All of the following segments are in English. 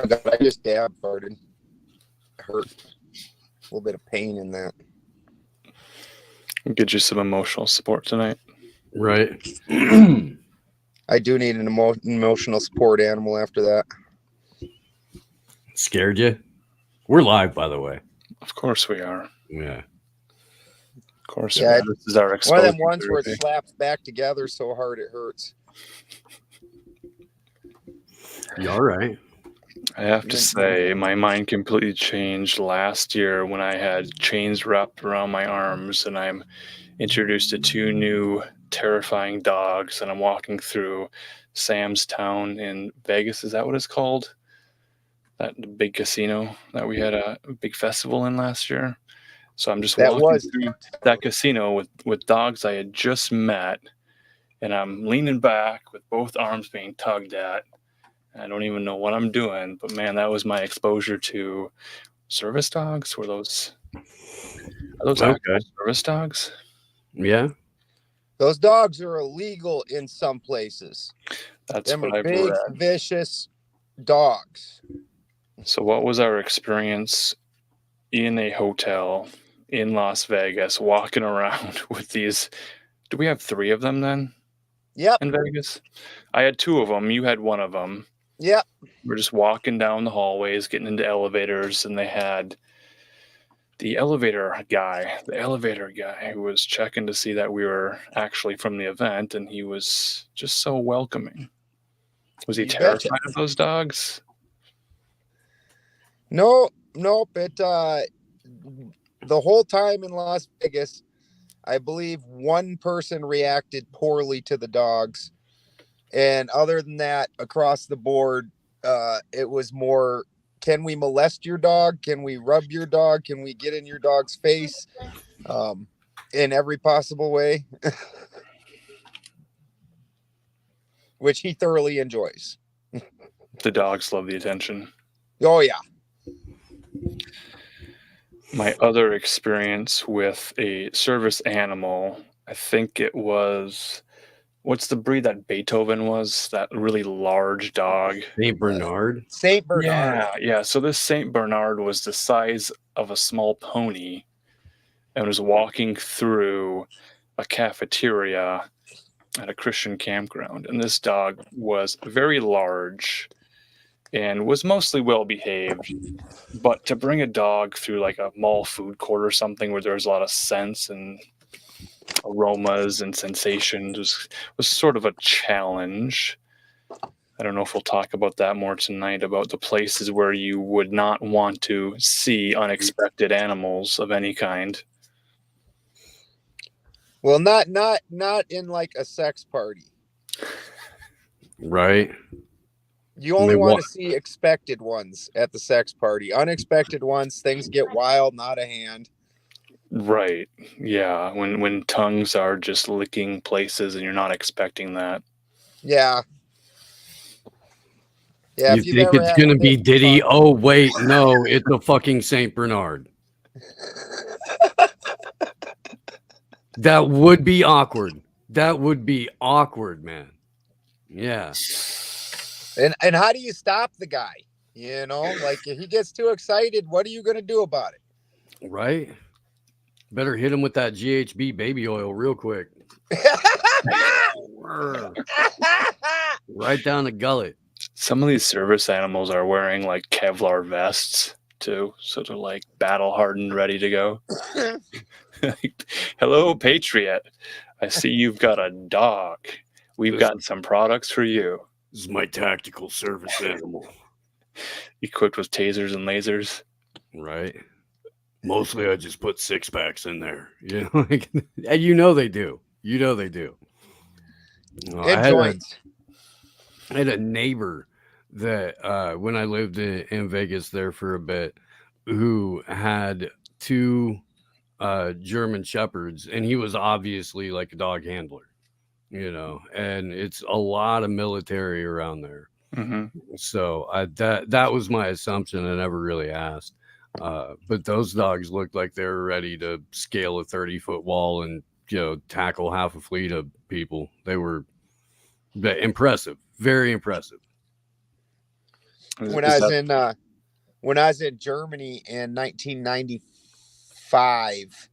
I just dab farted. It hurt. A little bit of pain in that. Get you some emotional support tonight. Right. I do need an emotional support animal after that. Scared you? We're live, by the way. Of course we are. Yeah. Of course. Yeah, This is our one of them exposure ones where it therapy. slaps back together so hard it hurts. You all right? I have to say, my mind completely changed last year when I had chains wrapped around my arms and I'm introduced to 2 new terrifying dogs, and I'm walking through Sam's Town in Vegas. Is that what it's called? That big casino that we had a big festival in last year. So I'm just walking through that casino with dogs I had just met, and I'm leaning back with both arms being tugged at. I don't even know what I'm doing, but man, that was my exposure to service dogs. Are those actual service dogs? Yeah. Those dogs are illegal in some places. That's Them what are I've big, read. vicious dogs. So what was our experience in a hotel in Las Vegas walking around with these? Do we have 3 of them then? Yep. In Vegas? I had 2 of them. You had 1 of them. Yep. We're just walking down the hallways, getting into elevators, and they had the elevator guy who was checking to see that we were actually from the event, and he was just so welcoming. Was he terrified of those dogs? Nope. The whole time in Las Vegas, I believe one person reacted poorly to the dogs. And other than that, across the board, it was more, can we molest your dog? Can we rub your dog? Can we get in your dog's face? In every possible way. Which he thoroughly enjoys. The dogs love the attention. Oh, yeah. My other experience with a service animal, I think it was, what's the breed that Beethoven was? That really large dog. Saint Bernard. Saint Bernard. Yeah. So this Saint Bernard was the size of a small pony and was walking through a cafeteria at a Christian campground. And this dog was very large and was mostly well behaved. But to bring a dog through like a mall food court or something where there's a lot of scents and aromas and sensations was sort of a challenge. I don't know if we'll talk about that more tonight, about the places where you would not want to see unexpected animals of any kind. Well, not in like a sex party. Right. You only want to see expected ones at the sex party. Unexpected ones, things get wild, not a hand. Right. Yeah. When tongues are just licking places and you're not expecting that. Yeah. Yeah. You think it's going to be Diddy? Oh, wait. No, it's a fucking Saint Bernard. That would be awkward. That would be awkward, man. Yeah. And how do you stop the guy? You know, like if he gets too excited, what are you going to do about it? Right. Better hit him with that GHB baby oil real quick. Right down the gullet. Some of these service animals are wearing like Kevlar vests too. So they're like battle hardened, ready to go. Hello, Patriot. I see you've got a dog. We've got some products for you. This is my tactical service animal. Equipped with tasers and lasers. Right. Mostly I just put 6-packs in there. You know, and you know they do. You know they do. I had a neighbor that when I lived in Vegas there for a bit who had 2 German Shepherds, and he was obviously like a dog handler. You know, and it's a lot of military around there. Mm-hmm. So that was my assumption. I never really asked. But those dogs looked like they were ready to scale a 30-foot wall and, you know, tackle half a fleet of people. They were impressive, very impressive. when I was in Germany in 1995,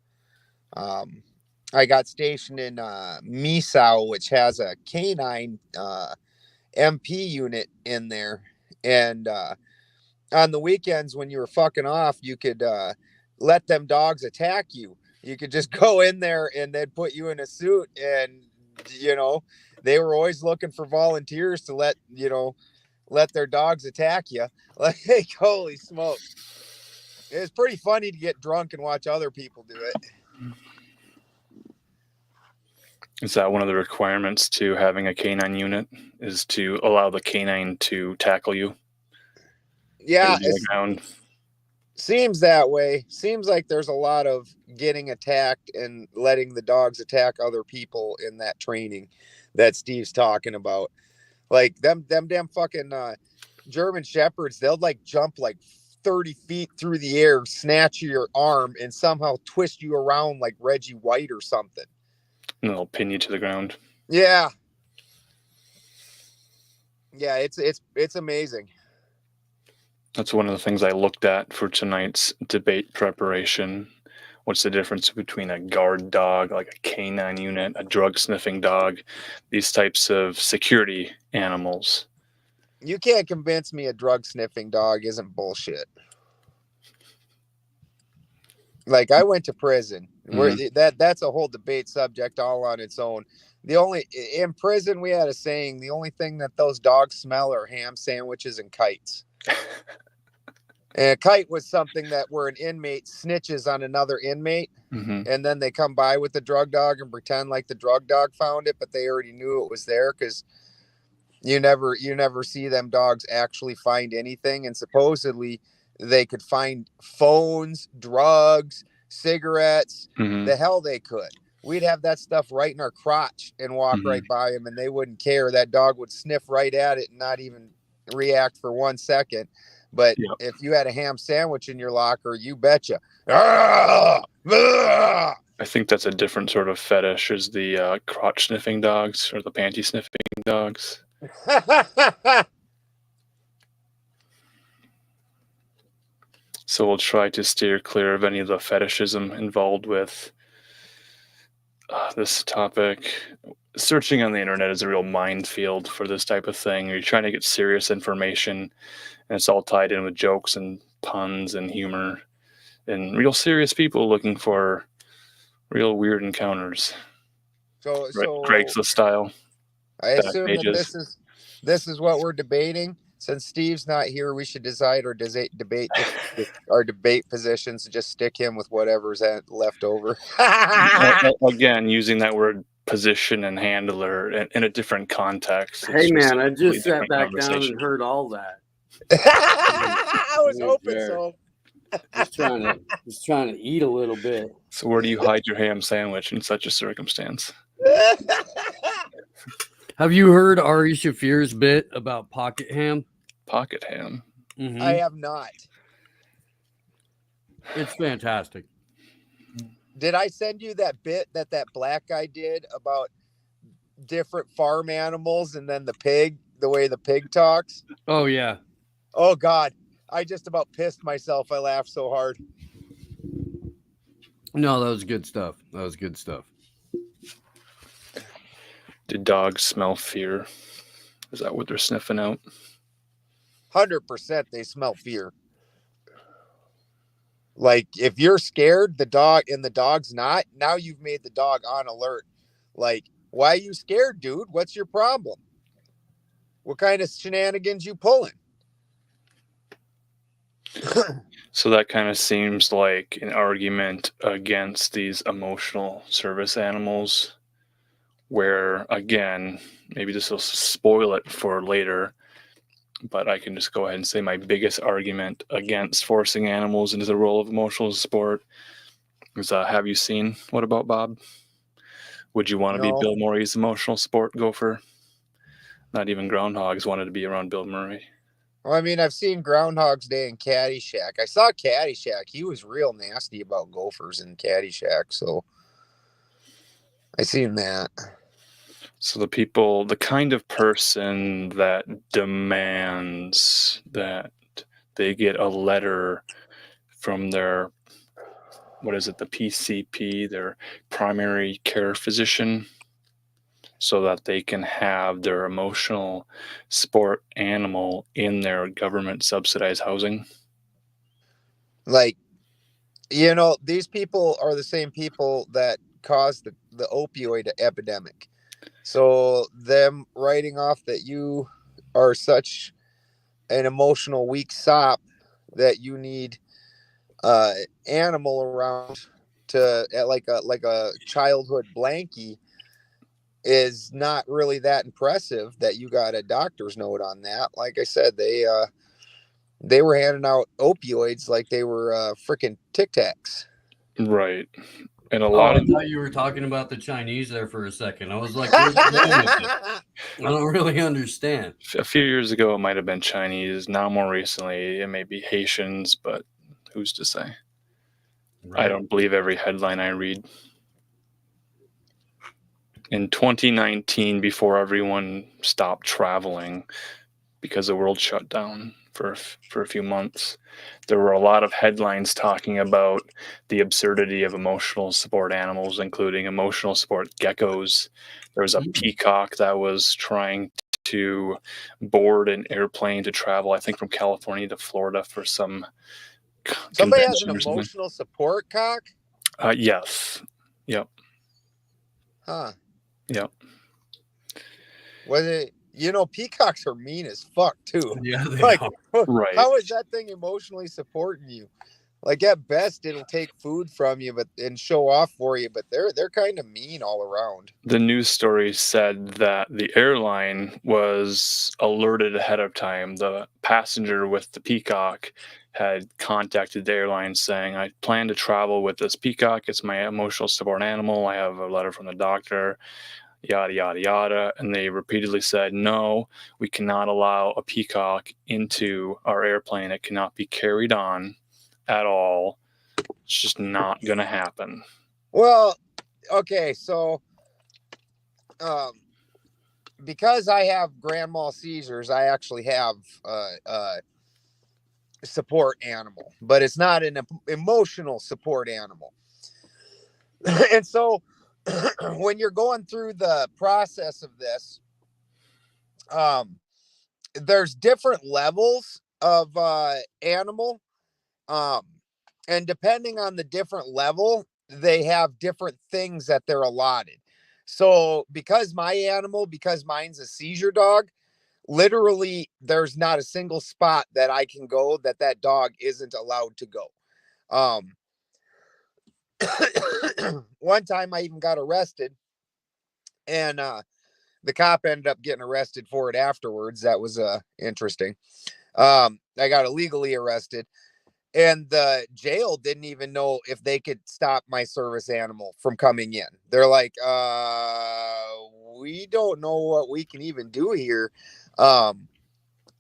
I got stationed in Misau, which has a canine MP unit in there. And on the weekends when you were fucking off, you could let them dogs attack you. You could just go in there and they'd put you in a suit, and they were always looking for volunteers to let their dogs attack you. Like, holy smokes. It was pretty funny to get drunk and watch other people do it. Is that one of the requirements to having a canine unit, is to allow the canine to tackle you? Yeah, it seems that way. Seems like there's a lot of getting attacked and letting the dogs attack other people in that training that Steve's talking about. Like them damn fucking German Shepherds, they'll like jump like 30 feet through the air, snatch your arm, and somehow twist you around like Reggie White or something. And they'll pin you to the ground. Yeah. Yeah, it's amazing. That's one of the things I looked at for tonight's debate preparation. What's the difference between a guard dog, like a canine unit, a drug sniffing dog, these types of security animals? You can't convince me a drug sniffing dog isn't bullshit. Like, I went to prison. That's a whole debate subject all on its own. In prison we had a saying, the only thing that those dogs smell are ham sandwiches and kites. And a kite was something that where an inmate snitches on another inmate, and then they come by with the drug dog and pretend like the drug dog found it, but they already knew it was there, because you never see them dogs actually find anything. And supposedly they could find phones, drugs, cigarettes, the hell they could. We'd have that stuff right in our crotch and walk right by them, and they wouldn't care. That dog would sniff right at it and not even react for 1 second. But if you had a ham sandwich in your locker, you betcha. I think that's a different sort of fetish, is the crotch sniffing dogs or the panty sniffing dogs. So we'll try to steer clear of any of the fetishism involved with this topic. Searching on the internet is a real minefield for this type of thing. You're trying to get serious information, and it's all tied in with jokes and puns and humor, and real serious people looking for real weird encounters. So Craigslist style. I assume that this is what we're debating. Since Steve's not here, we should decide our debate positions and just stick him with whatever's left over. Again, using that word position and handler in a different context. Hey man, I just sat back down and heard all that. I was hoping so. Just trying to eat a little bit. So where do you hide your ham sandwich in such a circumstance? Have you heard Ari Shafir's bit about pocket ham? Pocket ham? Mm-hmm. I have not. It's fantastic. Did I send you that bit that black guy did about different farm animals and then the way the pig talks? Oh, yeah. Oh, God. I just about pissed myself. I laughed so hard. No, that was good stuff. Did dogs smell fear? Is that what they're sniffing out? 100% they smell fear. Like, if you're scared, the dog's not, now you've made the dog on alert. Like, why are you scared, dude? What's your problem? What kind of shenanigans you pulling? So that kind of seems like an argument against these emotional service animals, where, again, maybe this will spoil it for later, but I can just go ahead and say my biggest argument against forcing animals into the role of emotional support is, have you seen What About Bob? Would you want to be Bill Murray's emotional support gopher? Not even groundhogs wanted to be around Bill Murray. Well, I mean, I've seen Groundhog's Day and Caddyshack. I saw Caddyshack. He was real nasty about gophers in Caddyshack, so I seen that. So the kind of person that demands that they get a letter from their, the PCP, their primary care physician, so that they can have their emotional support animal in their government subsidized housing. Like, these people are the same people that caused the opioid epidemic. So them writing off that you are such an emotional weak sop that you need animal around to like a childhood blankie is not really that impressive that you got a doctor's note on that. Like I said, they were handing out opioids like they were freaking Tic Tacs. Right. And a Oh, lot I of thought you were talking about the Chinese there for a second. I was like, where's you going with it? I don't really understand. a few years ago it might have been Chinese. Now more recently it may be Haitians, but who's to say? Right. I don't believe every headline I read. In 2019, before everyone stopped traveling because the world shut down for a few months, there were a lot of headlines talking about the absurdity of emotional support animals, including emotional support geckos. There was a peacock that was trying to board an airplane to travel, I think, from California to Florida for some Somebody has an convention or something. emotional support cock? Yes. Yep. Huh. Yep. Was it? Peacocks are mean as fuck too. Yeah, they Like, are. Right. How is that thing emotionally supporting you? Like, at best, it'll take food from you, and show off for you. But they're kind of mean all around. The news story said that the airline was alerted ahead of time. The passenger with the peacock had contacted the airline saying, I plan to travel with this peacock. It's my emotional support animal. I have a letter from the doctor, yada, yada, yada. And they repeatedly said, no, we cannot allow a peacock into our airplane. It cannot be carried on at all. It's just not going to happen. Well, okay, so because I have grand mal seizures, I actually have support animal, but it's not an emotional support animal. And so when you're going through the process of this, there's different levels of animal, and depending on the different level, they have different things that they're allotted. So because mine's a seizure dog, literally there's not a single spot that I can go that dog isn't allowed to go. One time I even got arrested, and the cop ended up getting arrested for it afterwards. That was interesting. I got illegally arrested, and the jail didn't even know if they could stop my service animal from coming in. They're like, we don't know what we can even do here.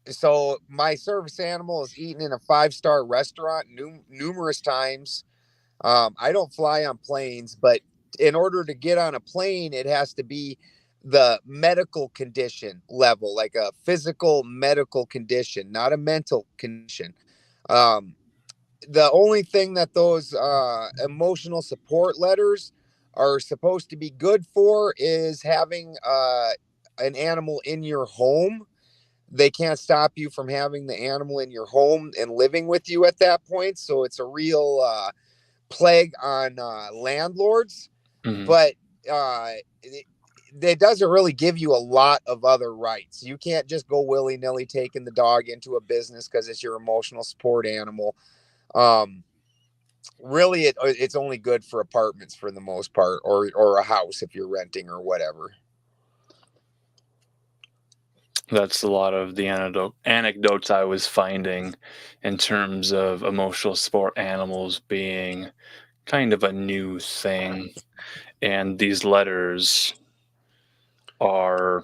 So my service animal is eaten in a 5-star restaurant numerous times. I don't fly on planes, but in order to get on a plane, it has to be the medical condition level, like a physical medical condition, not a mental condition. The only thing that those emotional support letters are supposed to be good for is having an animal in your home. They can't stop you from having the animal in your home and living with you at that point. So it's a real plague on landlords. Mhm. But it doesn't really give you a lot of other rights. You can't just go willy-nilly taking the dog into a business because it's your emotional support animal. Really, it's only good for apartments for the most part, or a house if you're renting or whatever. That's a lot of the anecdotes I was finding in terms of emotional support animals being kind of a new thing. And these letters are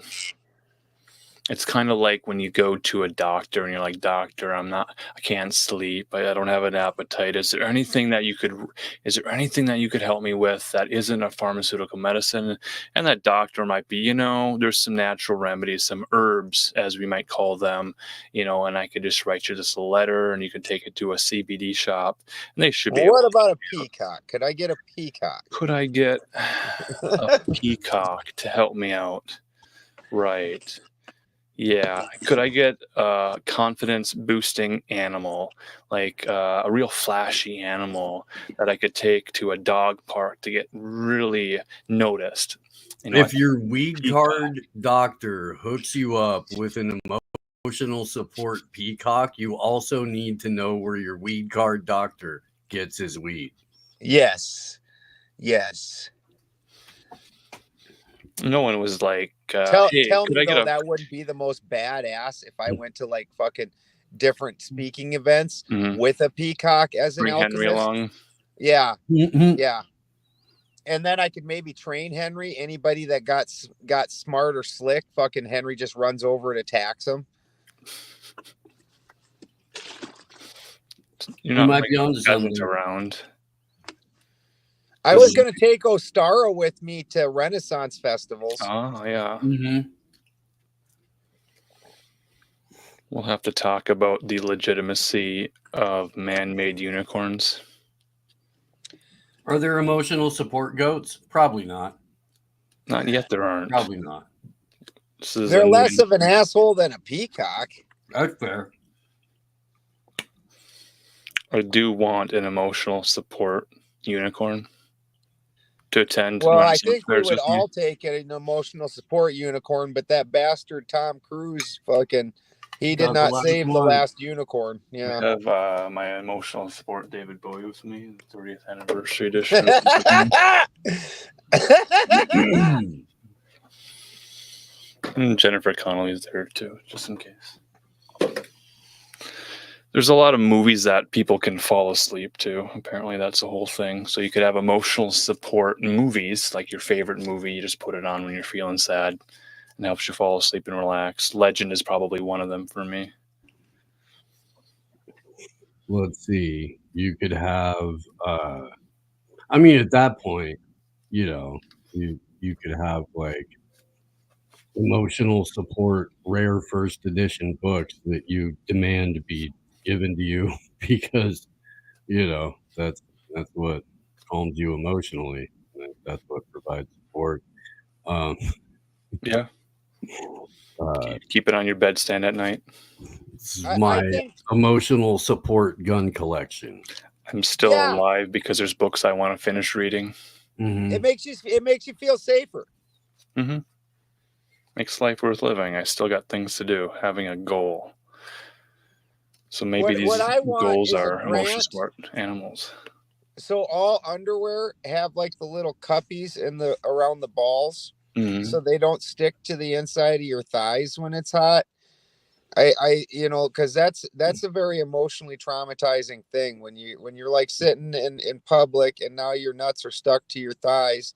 It's kind of like when you go to a doctor and you're like, doctor, I can't sleep. I don't have an appetite. Is there anything that you could help me with that isn't a pharmaceutical medicine? And that doctor might be, there's some natural remedies, some herbs, as we might call them, and I could just write you this letter and you could take it to a CBD shop and they should be. What about a peacock? Could I get a peacock? Could I get a peacock to help me out? Right. Yeah. Could I get a confidence boosting animal, like a real flashy animal that I could take to a dog park to get really noticed? If your weed card doctor hooks you up with an emotional support peacock, you also need to know where your weed card doctor gets his weed. Yes. No one was like, tell hey, me though, that wouldn't be the most badass if I went to like fucking different speaking events with a peacock as an alchemist. Henry along. Yeah. Yeah. And then I could maybe train Henry. Anybody that got smart or slick, fucking Henry just runs over and attacks him. You might be on something around. I was going to take Ostara with me to Renaissance festivals. Oh, yeah. We'll have to talk about the legitimacy of man-made unicorns. Are there emotional support goats? Probably not. Not yet, there aren't. Probably not. They're less of an asshole than a peacock. That's fair. I do want an emotional support unicorn to attend. Well, I think we would all take an emotional support unicorn, but that bastard Tom Cruise he did not save the last unicorn. Yeah. I have my emotional support David Bowie with me, the 30th anniversary edition. And Jennifer Connelly's there too, just in case. There's a lot of movies that people can fall asleep to. Apparently that's the whole thing. So you could have emotional support movies, like your favorite movie. You just put it on when you're feeling sad and helps you fall asleep and relax. Legend is probably one of them for me. Let's see. You could have, at that point, you could have like emotional support, rare first edition books that you demand to be given to you because that's what calms you emotionally. That's what provides support. Yeah. Keep it on your bedstand at night. It's my emotional support gun collection. I'm still alive because there's books I want to finish reading. It makes you feel safer. Makes life worth living. I still got things to do. Having a goal. So maybe these goals are emotional support animals. So all underwear have like the little cuppies around the balls, so they don't stick to the inside of your thighs when it's hot. Because that's a very emotionally traumatizing thing when you're like sitting in public and now your nuts are stuck to your thighs,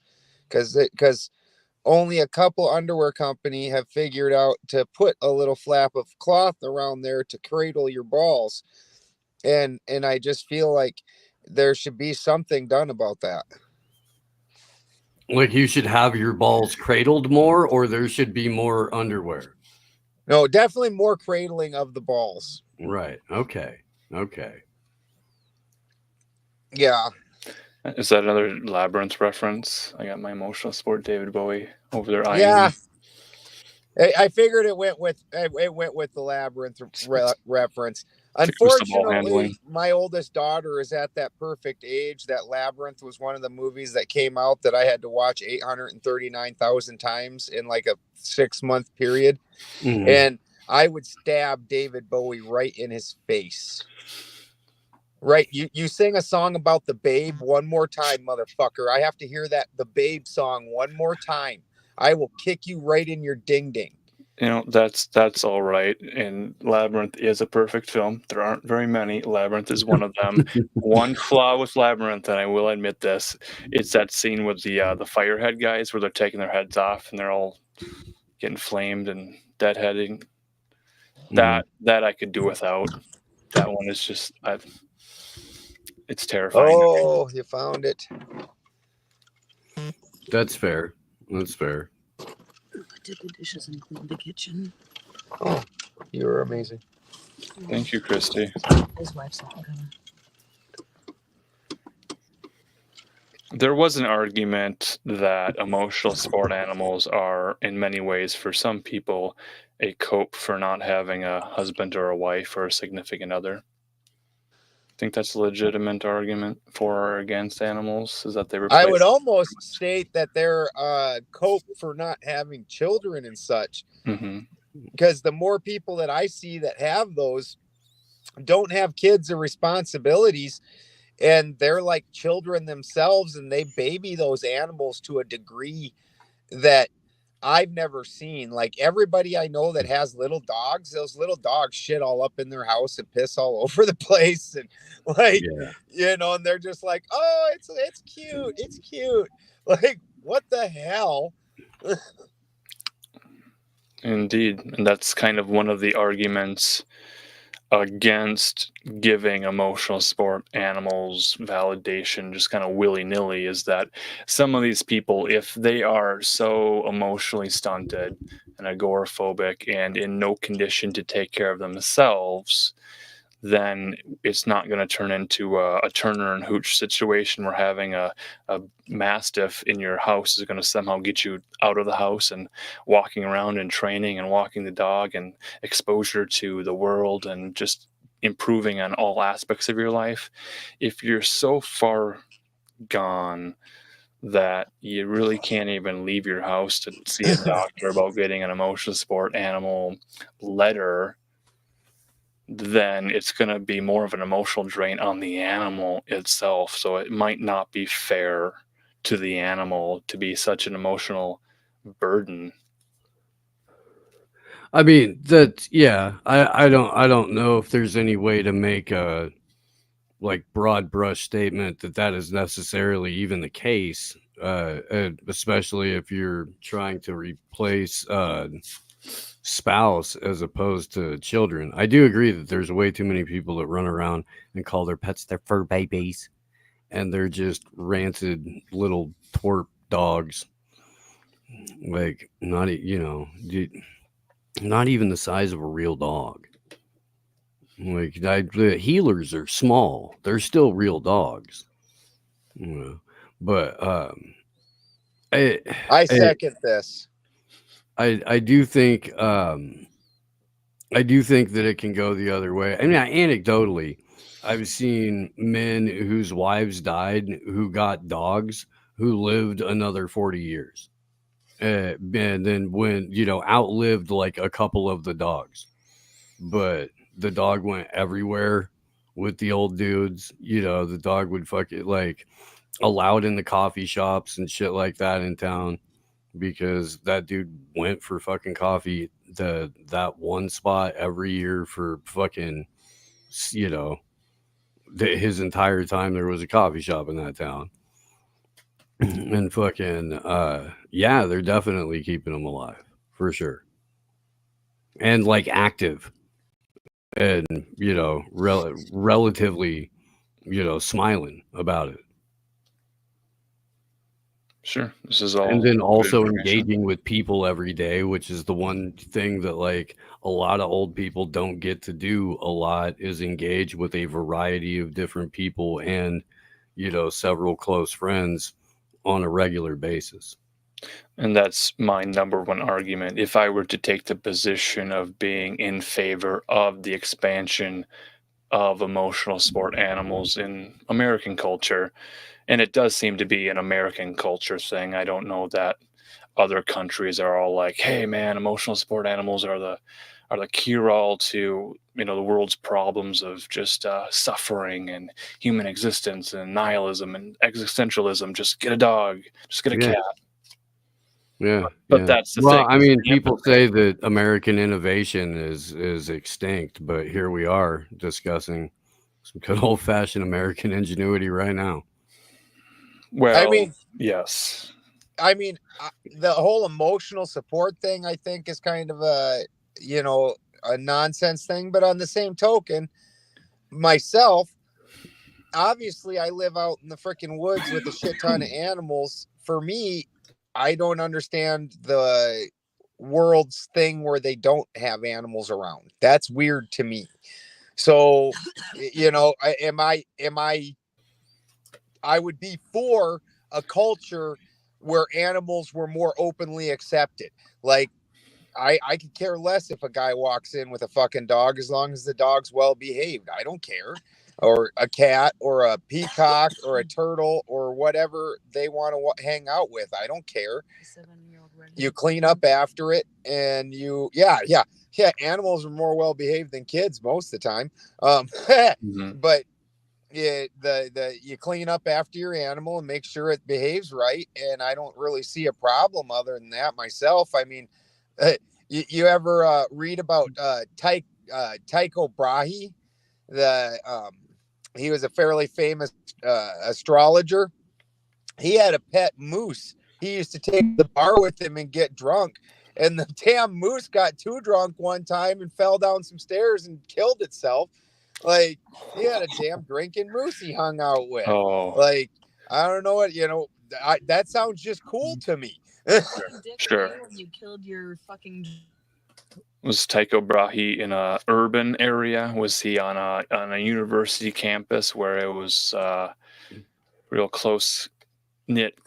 because only a couple underwear company have figured out to put a little flap of cloth around there to cradle your balls. And I just feel like there should be something done about that. Like you should have your balls cradled more, or there should be more underwear? No, definitely more cradling of the balls. Right. Okay. Yeah. Is that another Labyrinth reference? I got my emotional support David Bowie over there. Yeah. I figured it went with the Labyrinth reference. Unfortunately, my oldest daughter is at that perfect age that Labyrinth was one of the movies that came out that I had to watch 839,000 times in like a 6-month period. And I would stab David Bowie right in his face. Right. You sing a song about the Babe one more time, motherfucker. I have to hear the Babe song one more time. I will kick you right in your ding ding. That's all right. And Labyrinth is a perfect film. There aren't very many. Labyrinth is one of them. One flaw with Labyrinth, and I will admit this, it's that scene with the firehead guys where they're taking their heads off and they're all getting flamed and deadheading. That I could do without. That one is just it's terrifying. Oh, you found it. That's fair. That's fair. I did the dishes and cleaned the kitchen. Oh, you were amazing. Thank you, Christy. His wife's not gonna. There was an argument that emotional support animals are, in many ways, for some people, a cope for not having a husband or a wife or a significant other. I think that's a legitimate argument for or against animals, is that they replace. I would almost state that they're cope for not having children and such. Mm-hmm. Because the more people that I see that have those don't have kids or responsibilities, and they're like children themselves, and they baby those animals to a degree that I've never seen. Like everybody I know that has little dogs, those little dogs shit all up in their house and piss all over the place, and like and they're just like, oh, it's cute, it's cute. Like, what the hell? Indeed, and that's kind of one of the arguments against giving emotional support animals validation just kind of willy-nilly, is that some of these people, if they are so emotionally stunted and agoraphobic and in no condition to take care of themselves, then it's not going to turn into a Turner and Hooch situation where having a Mastiff in your house is going to somehow get you out of the house and walking around and training and walking the dog and exposure to the world and just improving on all aspects of your life. If you're so far gone that you really can't even leave your house to see a doctor about getting an emotional support animal letter, then it's going to be more of an emotional drain on the animal itself. So it might not be fair to the animal to be such an emotional burden. I mean, I don't know if there's any way to make a broad brush statement that is necessarily even the case, especially if you're trying to replace spouse as opposed to children. I do agree that there's way too many people that run around and call their pets their fur babies, and they're just rancid little twerp dogs, like not even the size of a real dog. Like the healers are small, they're still real dogs, but I second this. I do think that it can go the other way. I mean, anecdotally, I've seen men whose wives died who got dogs who lived another 40 years. And then when, outlived like a couple of the dogs. But the dog went everywhere with the old dudes. The dog would allowed in the coffee shops and shit like that in town, because that dude went for fucking coffee that one spot every year for fucking, his entire time there was a coffee shop in that town. And fucking, they're definitely keeping them alive for sure. And active and, relatively, smiling about it. Sure, this is all. And then also engaging with people every day, which is the one thing that a lot of old people don't get to do a lot, is engage with a variety of different people and, several close friends on a regular basis. And that's my number one argument. If I were to take the position of being in favor of the expansion of emotional support animals in American culture, and it does seem to be an American culture thing. I don't know that other countries are all like, hey man, emotional support animals are the cure-all to the world's problems of just suffering and human existence and nihilism and existentialism. Just get a dog, just get a cat. Yeah, but that's the thing. I mean, people say that American innovation is extinct, but here we are discussing some good old-fashioned American ingenuity right now. Well, I mean, yes. I mean, the whole emotional support thing, I think, is kind of a, a nonsense thing. But on the same token, myself, obviously, I live out in the freaking woods with a shit ton of animals. For me, I don't understand the world's thing where they don't have animals around. That's weird to me. So, I would be for a culture where animals were more openly accepted. Like, I could care less if a guy walks in with a fucking dog as long as the dog's well behaved. I don't care. Or a cat or a peacock or a turtle or whatever they want to hang out with. I don't care. You clean up after it and yeah. Animals are more well behaved than kids most of the time. But you clean up after your animal and make sure it behaves right. And I don't really see a problem other than that myself. I mean, you ever read about Tycho Brahe? He was a fairly famous astrologer. He had a pet moose. He used to take the bar with him and get drunk. And the damn moose got too drunk one time and fell down some stairs and killed itself. Like, he had a damn drinking moose he hung out with. Oh. Like, I don't know what, that sounds just cool to me. Sure. You killed your fucking... Was Tycho Brahe in a urban area? Was he on a university campus where it was real close knit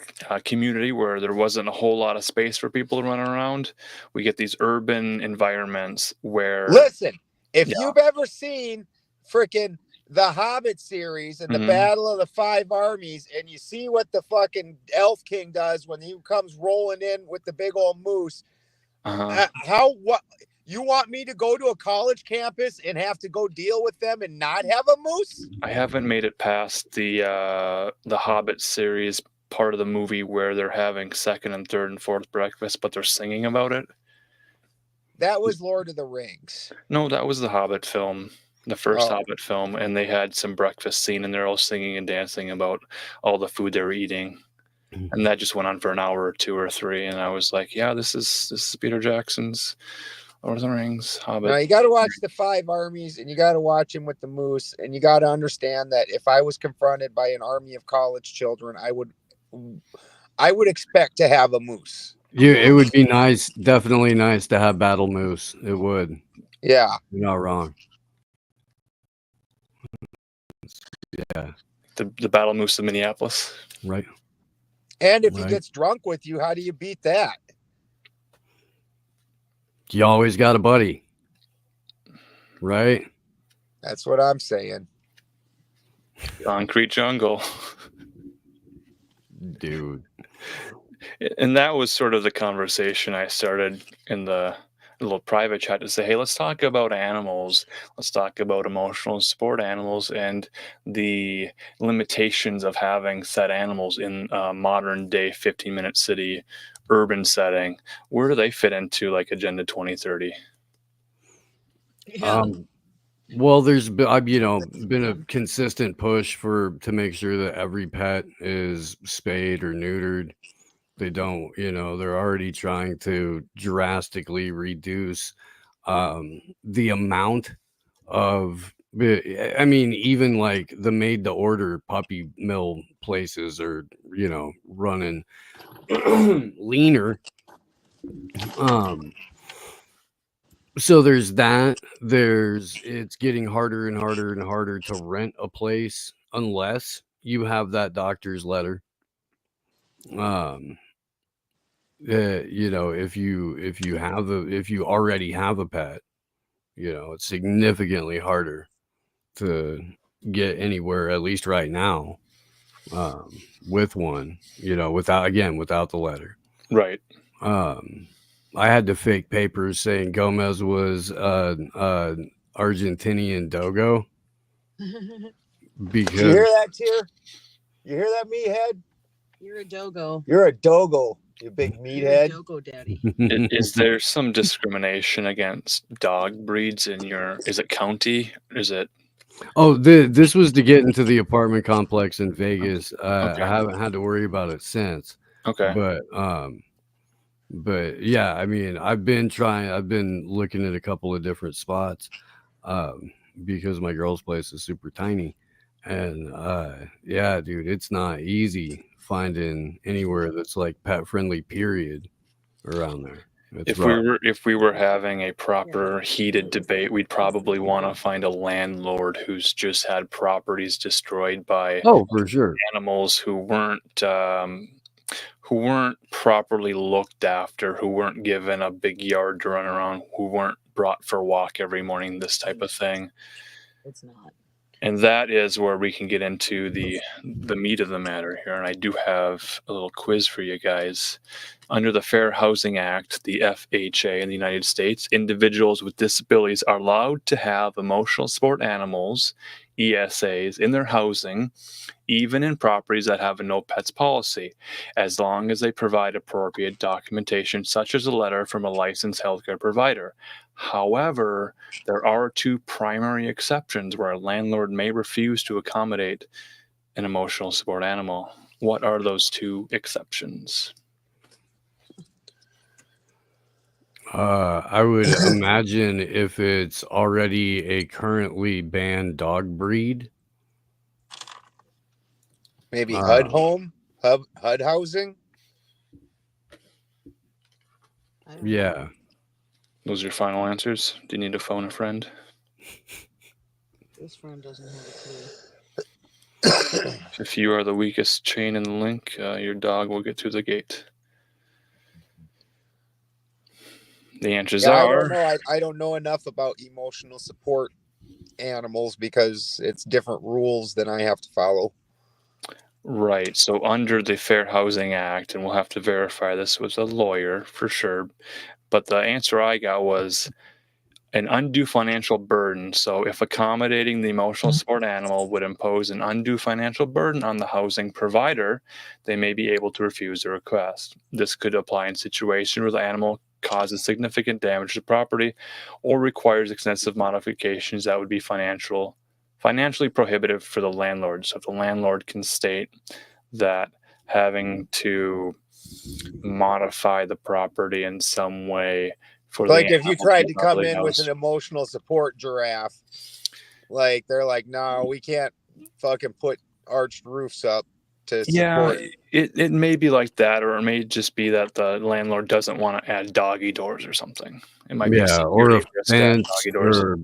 community where there wasn't a whole lot of space for people to run around? We get these urban environments where... Listen, if you've ever seen freaking the Hobbit series and the Battle of the Five Armies, and you see what the fucking Elf King does when he comes rolling in with the big old moose, what you want me to go to a college campus and have to go deal with them and not have a moose? I haven't made it past the Hobbit series part of the movie where they're having second and third and fourth breakfast, but they're singing about it. That was Lord of the Rings. No, that was the Hobbit film, the first Hobbit film, and they had some breakfast scene and they're all singing and dancing about all the food they were eating. And that just went on for an hour or two or three, and I was like, yeah, this is Peter Jackson's Lord of the Rings, Hobbit. Now you got to watch the Five Armies, and you got to watch him with the moose, and you got to understand that if I was confronted by an army of college children, I would expect to have a moose. Yeah, it would be nice, definitely nice to have battle moose. It would. Yeah, you're not wrong. Yeah, the battle moose of Minneapolis, right? And if he gets drunk with you, how do you beat that? You always got a buddy, right? That's what I'm saying. Concrete jungle. Dude. And that was sort of the conversation I started in the little private chat to say, hey, let's talk about animals. Let's talk about emotional support animals and the limitations of having said animals in a modern day 15-minute city urban setting. Where do they fit into like Agenda 2030? Well, there's been a consistent push to make sure that every pet is spayed or neutered. They don't, they're already trying to drastically reduce the amount of, I mean, even like the made to order puppy mill places are, running leaner. So there's that. It's getting harder and harder and harder to rent a place unless you have that doctor's letter. If you already have a pet, it's significantly harder to get anywhere, at least right now, with one, without the letter. Right. I had to fake papers saying Gomez was Argentinian dogo. Because... You hear that, Tier? You hear that, meathead? You're a dogo. You're a dogo, you big meathead. Dogo daddy. Is there some discrimination against dog breeds in is it county? Is it? Oh, this was to get into the apartment complex in Vegas. Okay. I haven't had to worry about it since. Okay. But yeah, I mean, I've been looking at a couple of different spots, because my girl's place is super tiny, and yeah, dude, it's not easy finding anywhere that's like pet friendly, period, around there. It's rough. If we were having a proper heated debate, we'd probably want to find a landlord who's just had properties destroyed by Oh, for sure. animals who weren't properly looked after, who weren't given a big yard to run around, who weren't brought for a walk every morning, this type of thing. It's not. And that is where we can get into the meat of the matter here. And I do have a little quiz for you guys. Under the Fair Housing Act, the FHA in the United States, individuals with disabilities are allowed to have emotional support animals, ESAs, in their housing, even in properties that have a no pets policy, as long as they provide appropriate documentation, such as a letter from a licensed healthcare provider. However, there are two primary exceptions where a landlord may refuse to accommodate an emotional support animal. What are those two exceptions? I would imagine if it's already a currently banned dog breed. Maybe HUD HUD housing. Yeah. Those are your final answers? Do you need to phone a friend? This friend doesn't have a clue. If you are the weakest chain in the link, your dog will get through the gate. The answers are... I don't know. I don't know enough about emotional support animals because it's different rules than I have to follow. Right. So under the Fair Housing Act, and we'll have to verify this with a lawyer for sure, but the answer I got was an undue financial burden. So if accommodating the emotional support animal would impose an undue financial burden on the housing provider, they may be able to refuse the request. This could apply in situations where the animal causes significant damage to property or requires extensive modifications that would be financially prohibitive for the landlord. So if the landlord can state that having to modify the property in some way for like if you tried to come in with an emotional support giraffe, like they're like, no, we can't fucking put arched roofs up to support. It may be like that, or it may just be that the landlord doesn't want to add doggy doors or something. It might be or a fence, doggy doors. or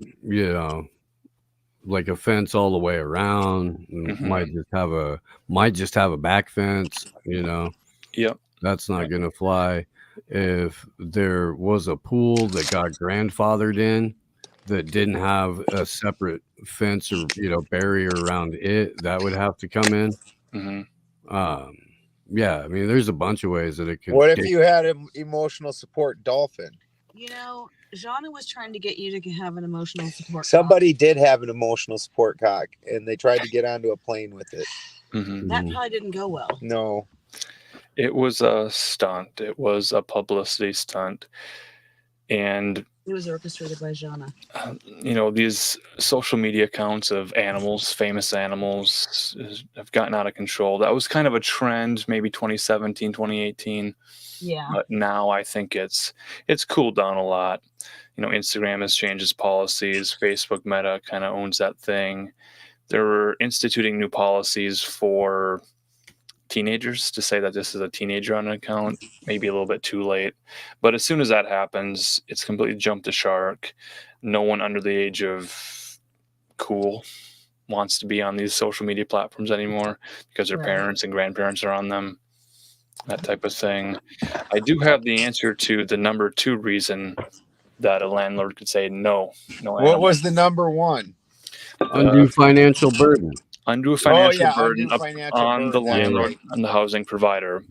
like a fence all the way around. Mm-hmm. Might just have a back fence. Yep. That's not gonna fly. If there was a pool that got grandfathered in that didn't have a separate fence or barrier around it, that would have to come in. Mm-hmm. Yeah, I mean, there's a bunch of ways that it could. What if you had an emotional support dolphin? Jana was trying to get you to have an emotional support. Somebody did have an emotional support cock, and they tried to get onto a plane with it. Mm-hmm. That probably didn't go well. No. It was a stunt. It was a publicity stunt. And it was orchestrated by Jana. These social media accounts of animals, famous animals, have gotten out of control. That was kind of a trend, maybe 2017, 2018. Yeah. But now I think it's cooled down a lot. Instagram has changed its policies. Facebook Meta kind of owns that thing. They're instituting new policies for teenagers to say that this is a teenager on an account, maybe a little bit too late. But as soon as that happens, it's completely jumped the shark. No one under the age of cool wants to be on these social media platforms anymore because their parents and grandparents are on them, that type of thing. I do have the answer to the number 2 reason that a landlord could say no. What was the number 1? Undue financial burden. Undue financial burden on the landlord and the housing provider.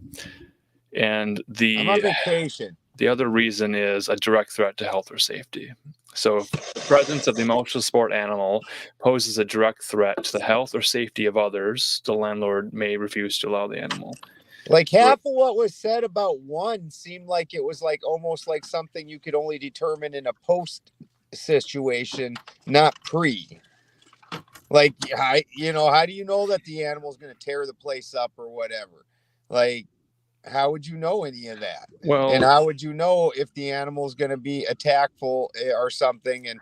And I'm on vacation. The other reason is a direct threat to health or safety. So if the presence of the emotional support animal poses a direct threat to the health or safety of others, the landlord may refuse to allow the animal. Like half of what was said about 1 seemed like it was like almost like something you could only determine in a post situation, not pre. Like, how do you know that the animal's going to tear the place up or whatever? Like, how would you know any of that? Well, and how would you know if the animal is going to be attackful or something and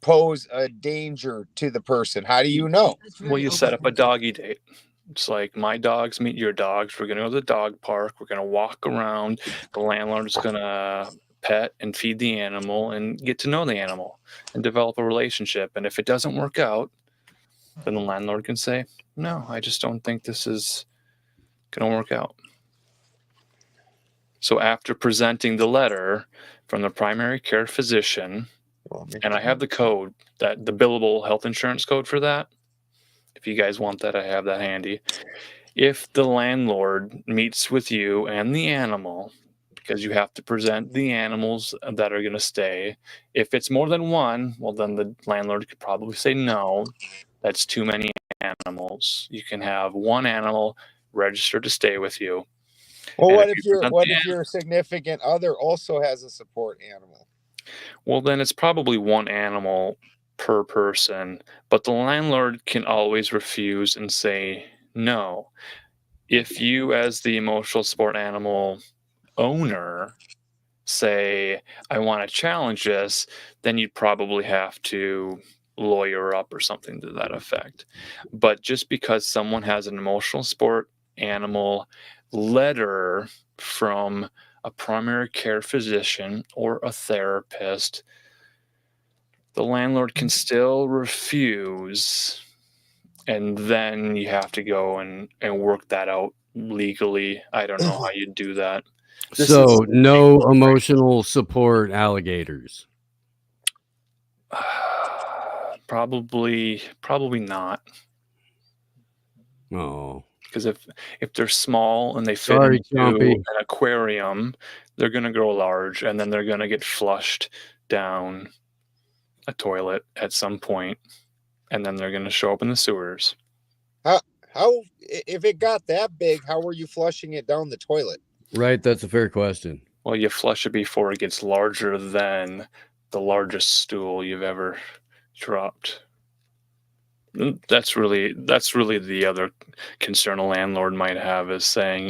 pose a danger to the person? How do you know? well, you set up a doggy date. It's like my dogs meet your dogs. We're going to go to the dog park. We're going to walk around. The landlord's going to pet and feed the animal and get to know the animal and develop a relationship. And if it doesn't work out, then the landlord can say, no, I just don't think this is going to work out. So after presenting the letter from the primary care physician, and I have the code, that the billable health insurance code for that. If you guys want that, I have that handy. If the landlord meets with you and the animal, because you have to present the animals that are going to stay. If it's more than one, well, then the landlord could probably say, no, that's too many animals. You can have one animal registered to stay with you. Well, what if your significant other also has a support animal? Well, then it's probably one animal per person, but the landlord can always refuse and say no. If you, as the emotional support animal owner, say, I want to challenge this, then you'd probably have to lawyer up or something to that effect. But just because someone has an emotional support animal letter from a primary care physician or a therapist, the landlord can still refuse, and then you have to go and work that out legally. I don't know how you do that. So no emotional support alligators. Probably not. Oh, because if they're small and they fit Sorry, into Chompy. an aquarium, they're going to grow large, and then they're going to get flushed down a toilet at some point, and then they're going to show up in the sewers. How if it got that big, how were you flushing it down the toilet? Right, that's a fair question. Well, you flush it before it gets larger than the largest stool you've ever dropped. That's really the other concern a landlord might have, is saying,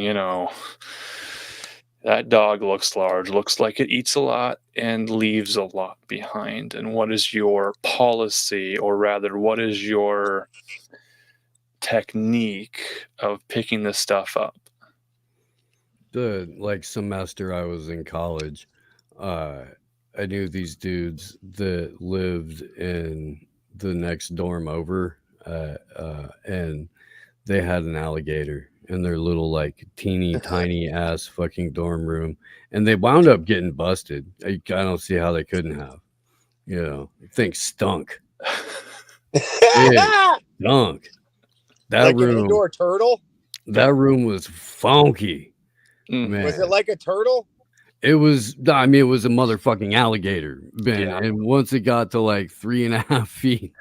that dog looks large, looks like it eats a lot and leaves a lot behind. And what is your policy, or rather, what is your technique of picking this stuff up? The semester I was in college, I knew these dudes that lived in the next dorm over, and they had an alligator in their little teeny tiny ass fucking dorm room, and they wound up getting busted. I don't see how they couldn't have. Thing stunk. It stunk. That like room, an indoor turtle? That room was funky. Man. Was it like a turtle? It was, it was a motherfucking alligator, Ben. Yeah. And once it got to 3.5 feet.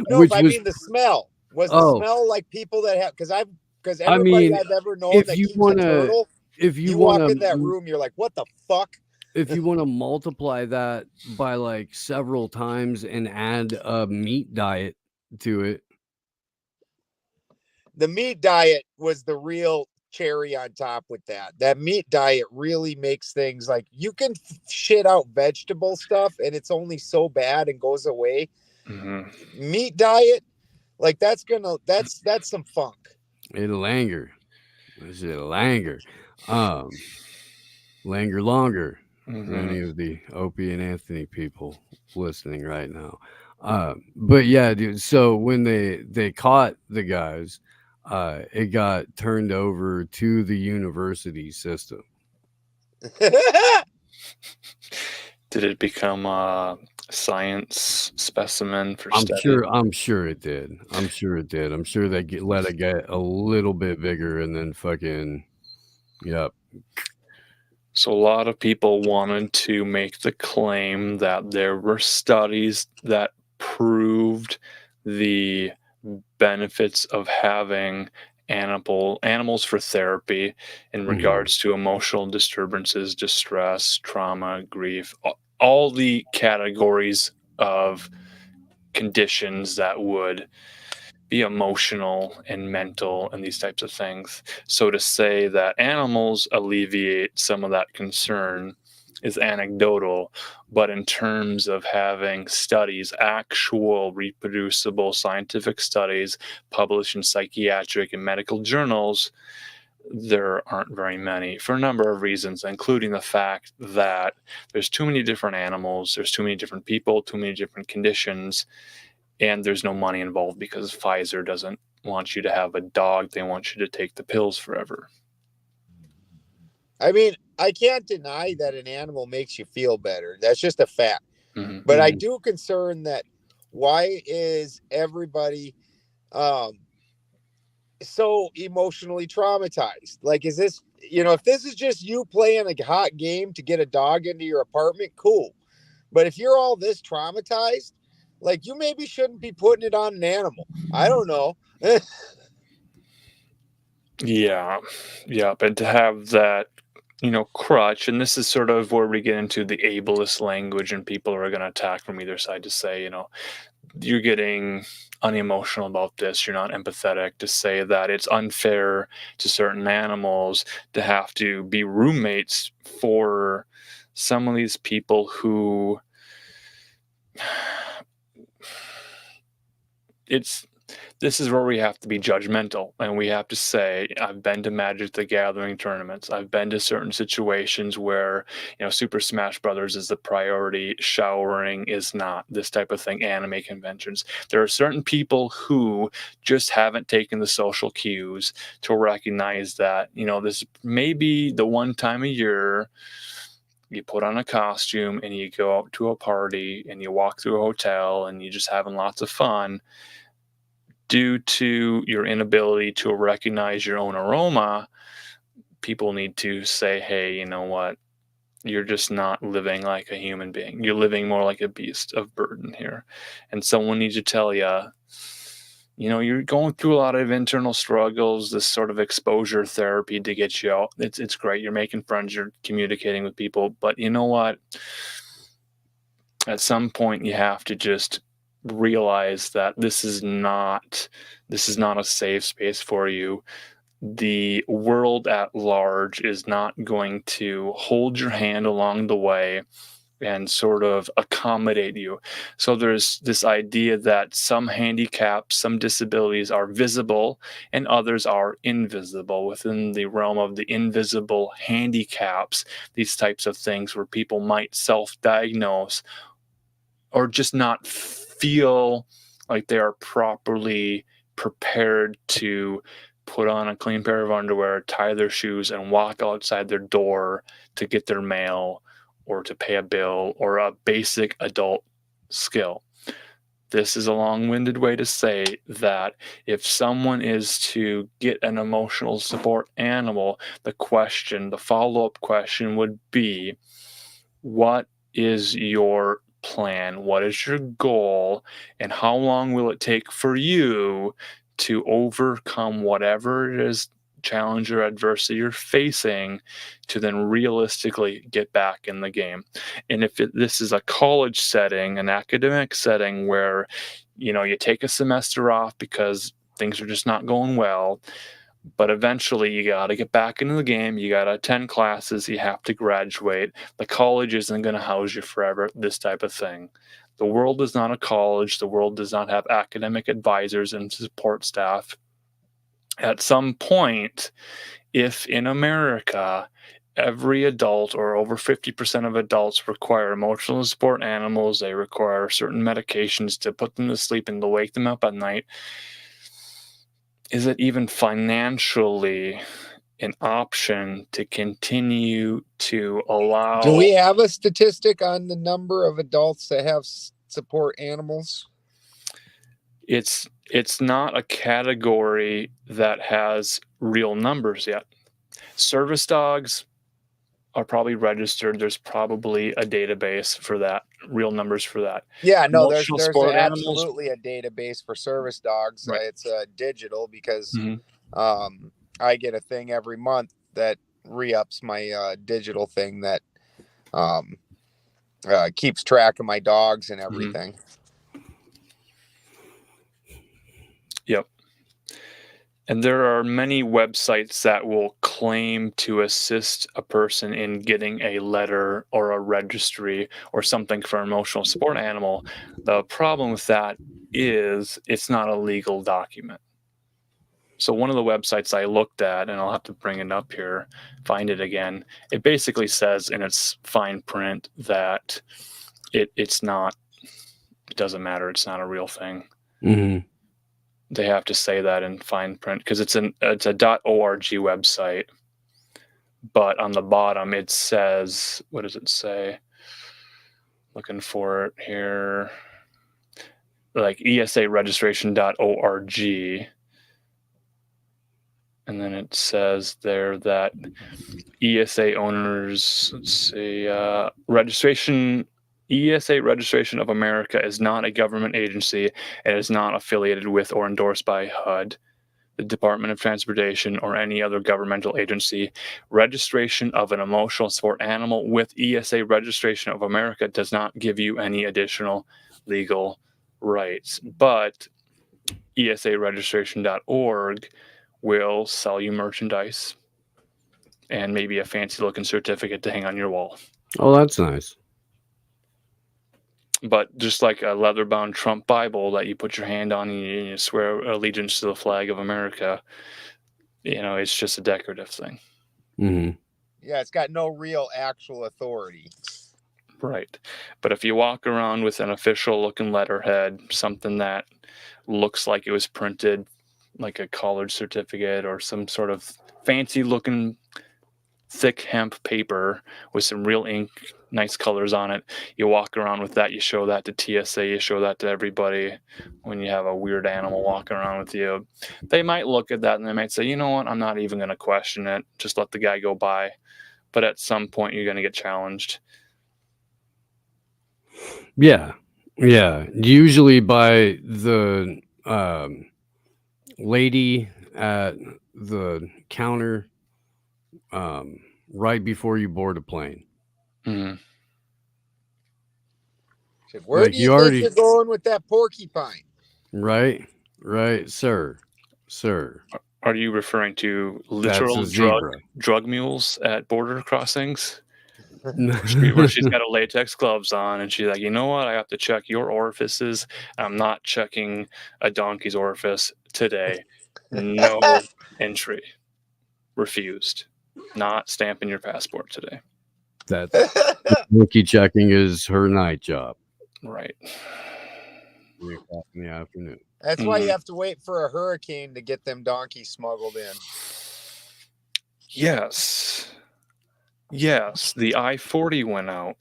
No, I mean the smell. Was the smell like people that have, because everybody I've ever known that keeps a turtle, if you walk in that room, you're like, what the fuck? If you want to multiply that by several times and add a meat diet to it. The meat diet was the real cherry on top with that. That meat diet really makes things like, you can shit out vegetable stuff and it's only so bad and goes away. Mm-hmm. Meat diet, that's some funk. It'll anger. It'll anger. Langer longer. For any of the Opie and Anthony people listening right now. But yeah, dude. So when they caught the guys, it got turned over to the university system. Did it become a science specimen for study? I'm sure it did. I'm sure they let it get a little bit bigger and then fucking, yep. So a lot of people wanted to make the claim that there were studies that proved the benefits of having animals for therapy in regards to emotional disturbances, distress, trauma, grief, all the categories of conditions that would be emotional and mental and these types of things. So to say that animals alleviate some of that concern is anecdotal, but in terms of having studies, actual reproducible scientific studies published in psychiatric and medical journals, there aren't very many for a number of reasons, including the fact that there's too many different animals, there's too many different people, too many different conditions, and there's no money involved because Pfizer doesn't want you to have a dog. They want you to take the pills forever. I mean, I can't deny that an animal makes you feel better. That's just a fact. Mm-hmm. But I do concern that why is everybody so emotionally traumatized? Like, is this, if this is just you playing a hot game to get a dog into your apartment, cool. But if you're all this traumatized, like, you maybe shouldn't be putting it on an animal. I don't know. Yeah. But to have that, crutch, and this is sort of where we get into the ableist language, and people are going to attack from either side to say, you're getting unemotional about this, you're not empathetic, to say that it's unfair to certain animals to have to be roommates for some of these people who this is where we have to be judgmental, and we have to say, I've been to Magic the Gathering tournaments. I've been to certain situations where, Super Smash Brothers is the priority, showering is not, this type of thing, anime conventions. There are certain people who just haven't taken the social cues to recognize that, this may be the one time a year you put on a costume and you go out to a party and you walk through a hotel and you're just having lots of fun. Due to your inability to recognize your own aroma, people need to say, hey, you know what? You're just not living like a human being. You're living more like a beast of burden here. And someone needs to tell you, you're going through a lot of internal struggles, this sort of exposure therapy to get you out. It's great. You're making friends, you're communicating with people. But you know what? At some point, you have to just realize that this is not a safe space for you. The world at large is not going to hold your hand along the way and sort of accommodate you. So there's this idea that some handicaps, some disabilities are visible and others are invisible. Within the realm of the invisible handicaps, these types of things where people might self-diagnose or just not feel like they are properly prepared to put on a clean pair of underwear, tie their shoes, and walk outside their door to get their mail or to pay a bill or a basic adult skill. This is a long-winded way to say that if someone is to get an emotional support animal, the follow-up question would be, what is your plan? What is your goal? And how long will it take for you to overcome whatever it is, challenge or adversity you're facing, to then realistically get back in the game? And if this is a college setting, an academic setting where, you take a semester off because things are just not going well, but eventually you got to get back into the game. You got to attend classes. You have to graduate. The college isn't going to house you forever, this type of thing. The world is not a college. The world does not have academic advisors and support staff. At some point, if in America, every adult or over 50% of adults require emotional support animals, they require certain medications to put them to sleep and to wake them up at night, is it even financially an option to continue to allow? Do we have a statistic on the number of adults that have support animals? It's not a category that has real numbers yet. Service dogs are probably registered. There's probably a database for that, real numbers for that. Yeah, no, there's sport absolutely a database for service dogs. Right. It's digital because I get a thing every month that re-ups my digital thing that keeps track of my dogs and everything. Yep. And there are many websites that will claim to assist a person in getting a letter or a registry or something for an emotional support animal. The problem with that is it's not a legal document. So one of the websites I looked at, and I'll have to bring it up here, find it again, it basically says in its fine print that it's not, it doesn't matter, it's not a real thing. Mm-hmm. They have to say that in fine print because it's a .org website, but on the bottom it says, what does it say? Looking for it here, like ESAregistration.org, and then it says there that ESA owners, let's see, ESA Registration of America is not a government agency and is not affiliated with or endorsed by HUD, the Department of Transportation, or any other governmental agency. Registration of an emotional support animal with ESA Registration of America does not give you any additional legal rights, but ESAregistration.org will sell you merchandise and maybe a fancy looking certificate to hang on your wall. Oh, that's nice. But just like a leather-bound Trump Bible that you put your hand on and you swear allegiance to the flag of America, it's just a decorative thing. Mm-hmm. Yeah, it's got no real actual authority. Right. But if you walk around with an official-looking letterhead, something that looks like it was printed like a college certificate or some sort of fancy-looking thick hemp paper with some real ink, nice colors on it. You walk around with that, you show that to TSA, you show that to everybody. When you have a weird animal walking around with you, they might look at that and they might say, you know what, I'm not even going to question it. Just let the guy go by. But at some point, you're going to get challenged. Yeah. Usually by the lady at the counter right before you board a plane. Mm-hmm. Where do you think you're going with that porcupine? Right, sir. Are you referring to literal drug mules at border crossings? Where she's got a latex gloves on and she's like, you know what, I have to check your orifices. I'm not checking a donkey's orifice today. No entry. Refused. Not stamping your passport today. That's monkey checking is her night job. Right. 3 o'clock in the afternoon. That's why you have to wait for a hurricane to get them donkeys smuggled in. Yes, the I-40 went out.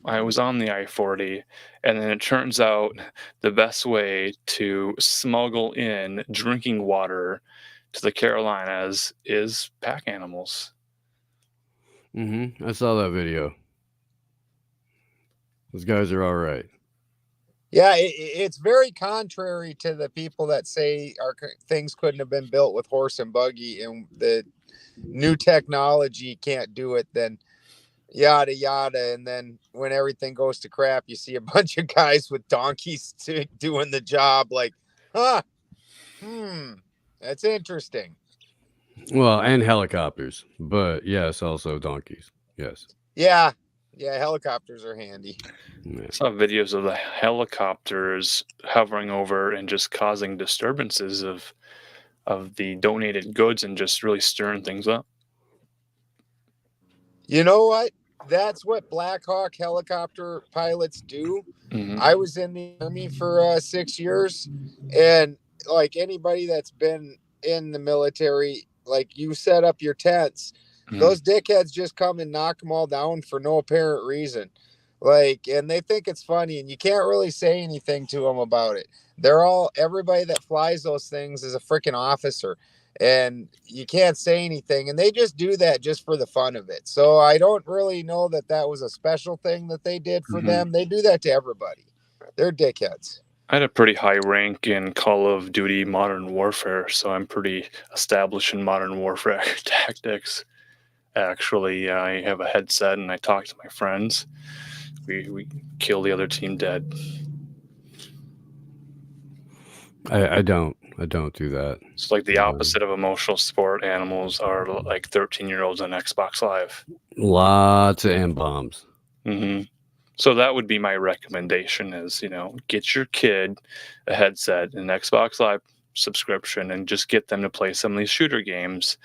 I was on the I-40, and then it turns out the best way to smuggle in drinking water to the Carolinas is pack animals. Mm-hmm. I saw that video. Those guys are all right. Yeah, it's very contrary to the people that say our things couldn't have been built with horse and buggy and the new technology can't do it, then yada yada. And then when everything goes to crap, you see a bunch of guys with donkeys doing the job. Like, that's interesting. Well, and helicopters, but yes, also donkeys. Yes. Yeah, helicopters are handy. I saw videos of the helicopters hovering over and just causing disturbances of the donated goods and just really stirring things up. You know what? That's what Black Hawk helicopter pilots do. Mm-hmm. I was in the Army for 6 years, and like anybody that's been in the military, like you set up your tents, those dickheads just come and knock them all down for no apparent reason. Like, and they think it's funny, and you can't really say anything to them about it. Everybody that flies those things is a freaking officer, and you can't say anything, and they just do that just for the fun of it. So I don't really know that was a special thing that they did for them. They do that to everybody. They're dickheads. I had a pretty high rank in Call of Duty Modern Warfare, so I'm pretty established in modern warfare tactics. Actually, I have a headset and I talk to my friends. We kill the other team dead. I don't do that. It's like the opposite of emotional support animals are like 13-year-olds on Xbox Live. Lots of M-bombs. Mm-hmm. So that would be my recommendation is, get your kid a headset, an Xbox Live subscription, and just get them to play some of these shooter games,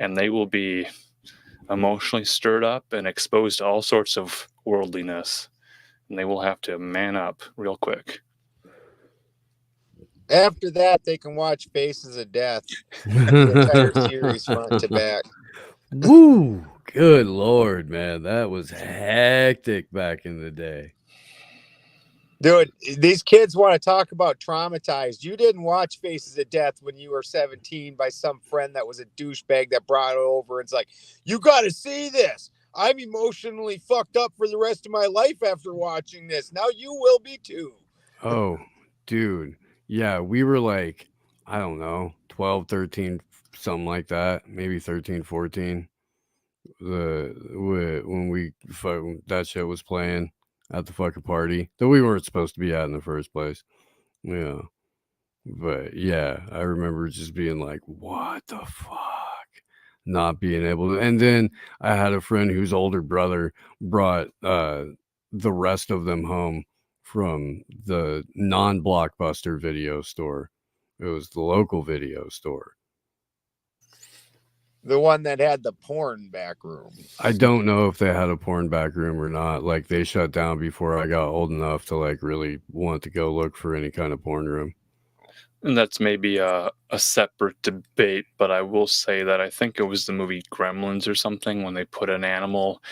and they will be emotionally stirred up and exposed to all sorts of worldliness, and they will have to man up real quick. After that, they can watch Faces of Death, the entire series front to back. Woo! Good Lord, man. That was hectic back in the day. Dude, these kids want to talk about traumatized. You didn't watch Faces of Death when you were 17 by some friend that was a douchebag that brought it over. It's like, you got to see this. I'm emotionally fucked up for the rest of my life after watching this. Now you will be too. Oh, dude. Yeah, we were like, I don't know, 12, 13, something like that. Maybe 13, 14. When that shit was playing at the fucking party that we weren't supposed to be at in the first place. Yeah. But yeah, I remember just being like, what the fuck? Not being able to. And then I had a friend whose older brother brought the rest of them home from the non-Blockbuster video store. It was the local video store. The one that had the porn back room. I don't know if they had a porn back room or not. Like, they shut down before I got old enough to like really want to go look for any kind of porn room. And that's maybe a separate debate, but I will say that I think it was the movie Gremlins or something when they put an animal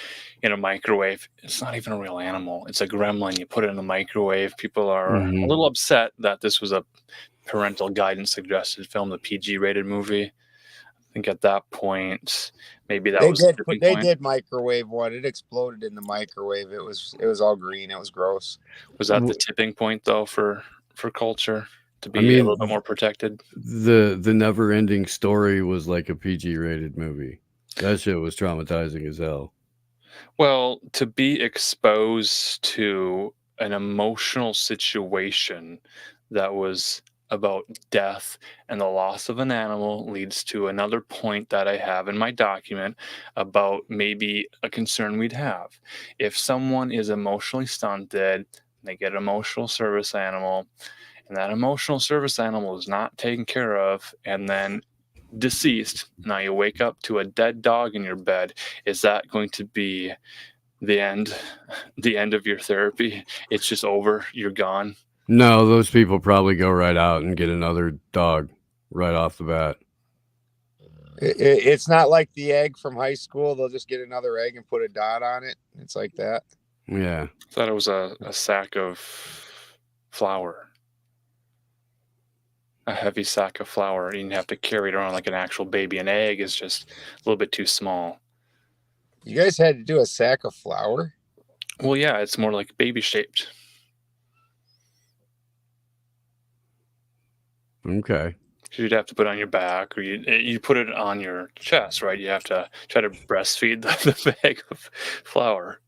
in a microwave. It's not even a real animal. It's a gremlin. You put it in the microwave. People are a little upset that this was a parental guidance suggested film, the PG-rated movie. I think at that point, maybe that was the tipping point. They did microwave one. It exploded in the microwave. It was all green. It was gross. Was that the tipping point though for culture to be a little bit more protected? The Never Ending Story was like a PG-rated movie. That shit was traumatizing as hell. Well, to be exposed to an emotional situation that was about death and the loss of an animal leads to another point that I have in my document about maybe a concern we'd have. If someone is emotionally stunted, they get an emotional service animal, and that emotional service animal is not taken care of, and then deceased, now you wake up to a dead dog in your bed, is that going to be the end of your therapy? It's just over, you're gone? No, those people probably go right out and get another dog right off the bat. It's not like the egg from high school. They'll just get another egg and put a dot on it. It's like that. Yeah. I thought it was a sack of flour. A heavy sack of flour. You have to carry it around like an actual baby. An egg is just a little bit too small. You guys had to do a sack of flour? Well, yeah, it's more like baby shaped. Okay. You'd have to put it on your back, or you put it on your chest, right? You have to try to breastfeed the bag of flour.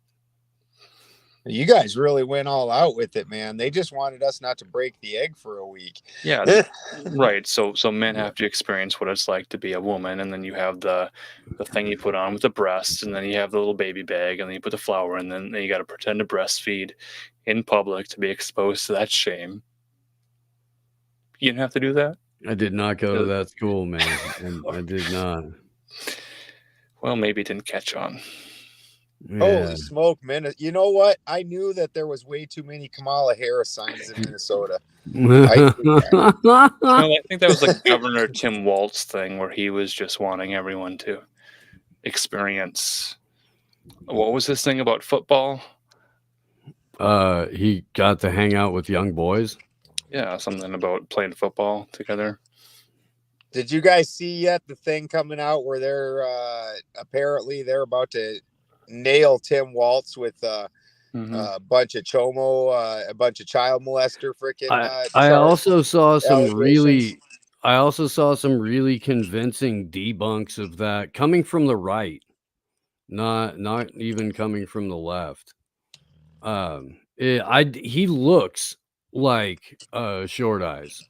You guys really went all out with it, man. They just wanted us not to break the egg for a week. Yeah, right. So men have to experience what it's like to be a woman, and then you have the thing you put on with the breasts, and then you have the little baby bag, and then you put the flour, and then you got to pretend to breastfeed in public to be exposed to that shame. You didn't have to do that? I did not go to that school, man. I did not. Well, maybe it didn't catch on. Yeah. Holy smoke, man. You know what? I knew that there was way too many Kamala Harris signs in Minnesota. Well, I think that was like Governor Tim Walz thing where he was just wanting everyone to experience. What was this thing about football? He got to hang out with young boys. Yeah, something about playing football together. Did you guys see yet the thing coming out where they're apparently they're about to nail Tim Walz with a bunch of chomo, a bunch of child molester freaking I also saw some really convincing debunks of that coming from the right, not even coming from the left. He looks like Short Eyes.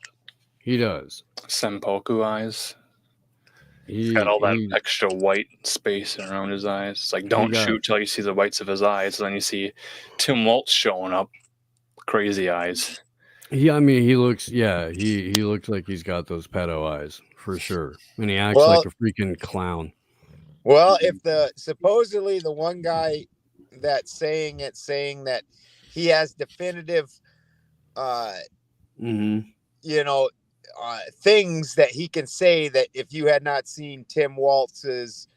He does. Sempoku eyes. He's got all that extra white space around his eyes. It's like, don't shoot till you see the whites of his eyes. Then you see Tim Waltz showing up. Crazy eyes. He looks like he's got those pedo eyes for sure. And he acts like a freaking clown. Well, if supposedly the one guy that's saying that he has definitive things that he can say that if you had not seen Tim Waltz's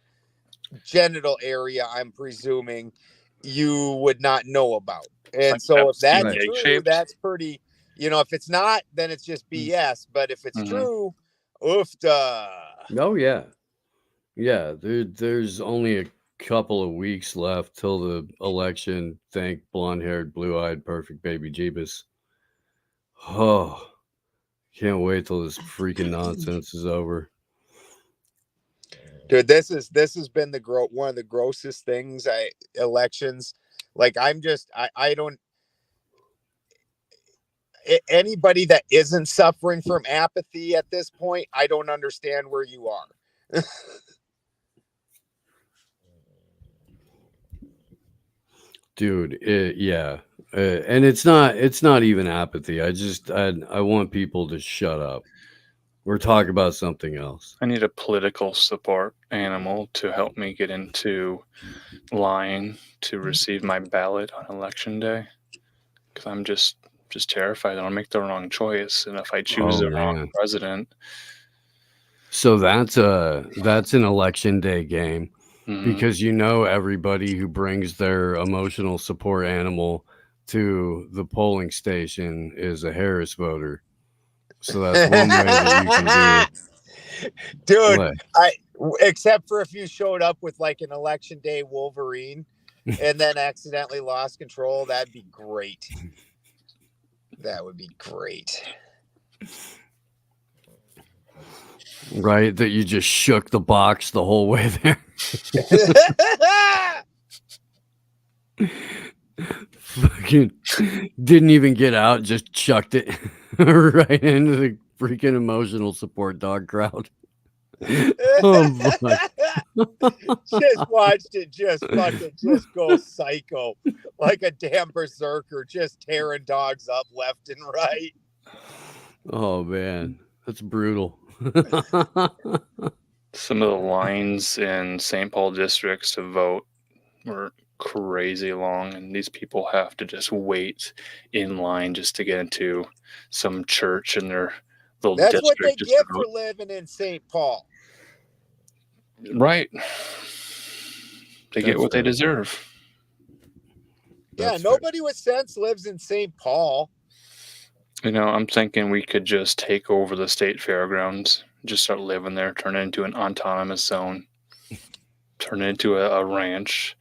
genital area, I'm presuming you would not know about. And like so if that's true, that's pretty, if it's not, then it's just BS. But if it's true, oofda. Oh yeah. Yeah, there's only a couple of weeks left till the election. Thank blonde-haired, blue-eyed, perfect baby Jeebus. Oh, can't wait till this freaking nonsense is over. Dude, this has been one of the grossest things. Elections, like I don't. Anybody that isn't suffering from apathy at this point, I don't understand where you are. Dude, and it's not even apathy. I want people to shut up. We're talking about something else. I need a political support animal to help me get into line to receive my ballot on election day, because I'm just terrified I'll make the wrong choice, and if I choose the wrong president. So that's an election day game. Because everybody who brings their emotional support animal to the polling station is a Harris voter. So that's one way that you can do it. Dude, except for if you showed up with like an election day Wolverine and then accidentally lost control, that'd be great. That would be great. Right, that you just shook the box the whole way there. Fucking didn't even get out, just chucked it right into the freaking emotional support dog crowd. Oh, just watched it just go psycho like a damn berserker, just tearing dogs up left and right. Oh man, that's brutal. Some of the lines in St. Paul districts to vote were crazy long, and these people have to just wait in line just to get into some church in their little district. That's what they get for living in St. Paul. Right. They get what they deserve. Yeah, nobody with sense lives in St. Paul. I'm thinking we could just take over the state fairgrounds, just start living there, turn it into an autonomous zone, turn it into a ranch,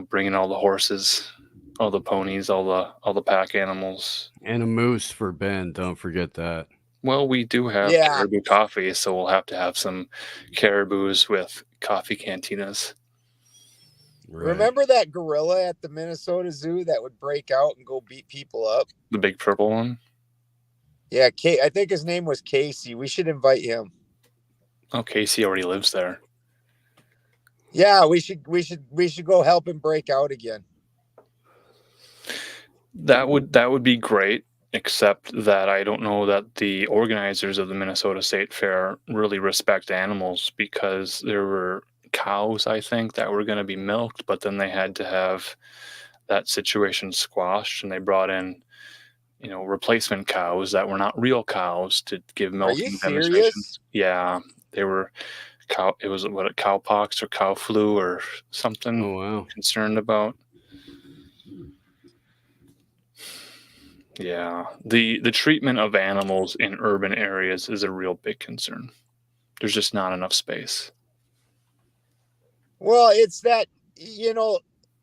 bring in all the horses, all the ponies, all the pack animals. And a moose for Ben, don't forget that. Well, we do have caribou coffee, so we'll have to have some caribous with coffee cantinas. Right. Remember that gorilla at the Minnesota Zoo that would break out and go beat people up? The big purple one? Yeah, I think his name was Casey. We should invite him. Oh, Casey already lives there. Yeah, we should go help him break out again. That would be great, except that I don't know that the organizers of the Minnesota State Fair really respect animals, because there were cows, I think, that were going to be milked, but then they had to have that situation squashed, and they brought in replacement cows that were not real cows to give milking demonstrations. Yeah, they were cow. It was cowpox or cow flu or something. Oh wow! Concerned about. Yeah, the treatment of animals in urban areas is a real big concern. There's just not enough space. Well, it's that,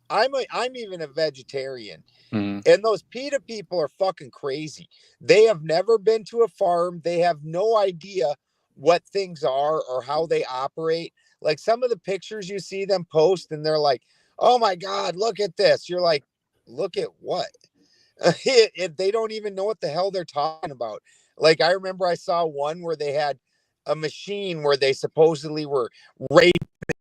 I'm even a vegetarian, and those PETA people are fucking crazy. They have never been to a farm. They have no idea what things are or how they operate. Like some of the pictures you see them post and they're like, oh my God, look at this. You're like, look at what? They don't even know what the hell they're talking about. Like, I remember I saw one where they had a machine where they supposedly were raping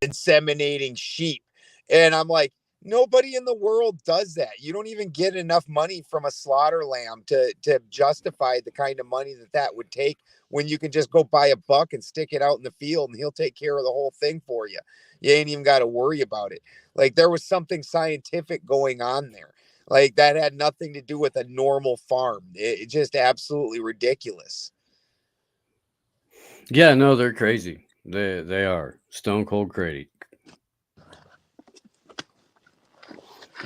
and inseminating sheep. And I'm like, nobody in the world does that. You don't even get enough money from a slaughter lamb to justify the kind of money that would take, when you can just go buy a buck and stick it out in the field and he'll take care of the whole thing for you. You ain't even got to worry about it. Like, there was something scientific going on there. Like, that had nothing to do with a normal farm. It's just absolutely ridiculous. Yeah, no, they're crazy. They are stone cold crazy.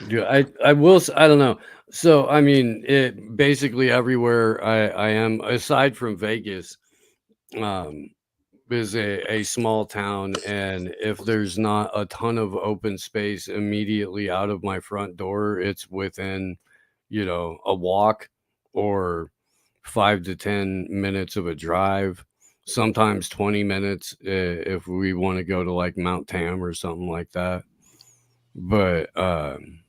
Yeah, I will. I don't know. So I mean, it basically everywhere I am, aside from Vegas, is a small town, and if there's not a ton of open space immediately out of my front door, it's within, a walk or 5 to 10 minutes of a drive, sometimes 20 minutes if we want to go to like Mount Tam or something like that. But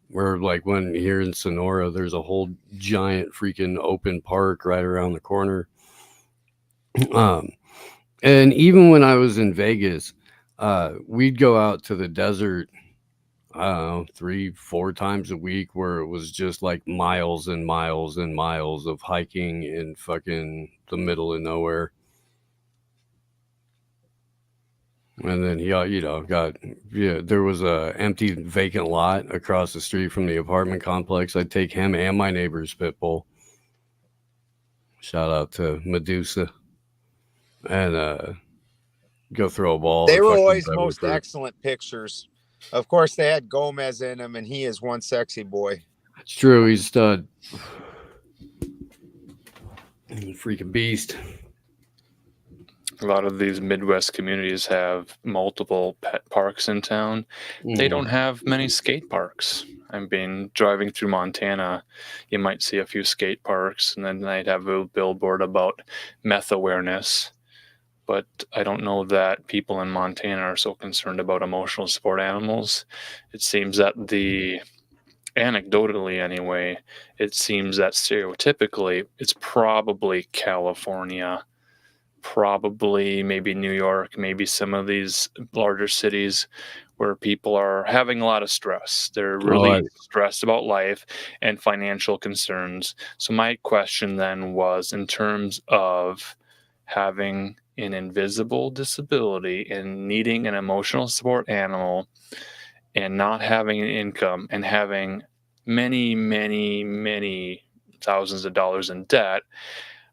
we're like, when here in Sonora, there's a whole giant freaking open park right around the corner. And even when I was in Vegas, we'd go out to the desert, I don't know, 3-4 times a week, where it was just like miles and miles and miles of hiking in fucking the middle of nowhere. And then there was a empty vacant lot across the street from the apartment complex. I'd take him and my neighbor's pit bull. Shout out to Medusa. And go throw a ball. They were always most excellent pictures. Of course, they had Gomez in them, and he is one sexy boy. It's true. He's a stud. Freaking beast. A lot of these Midwest communities have multiple pet parks in town. They don't have many skate parks. I've been driving through Montana. You might see a few skate parks, and then they'd have a billboard about meth awareness. But I don't know that people in Montana are so concerned about emotional support animals. It seems that anecdotally anyway, it seems that stereotypically it's probably California, probably maybe New York, maybe some of these larger cities where people are having a lot of stress. They're really stressed about life and financial concerns. So my question then was, in terms of having an invisible disability and needing an emotional support animal and not having an income and having many, many, many thousands of dollars in debt,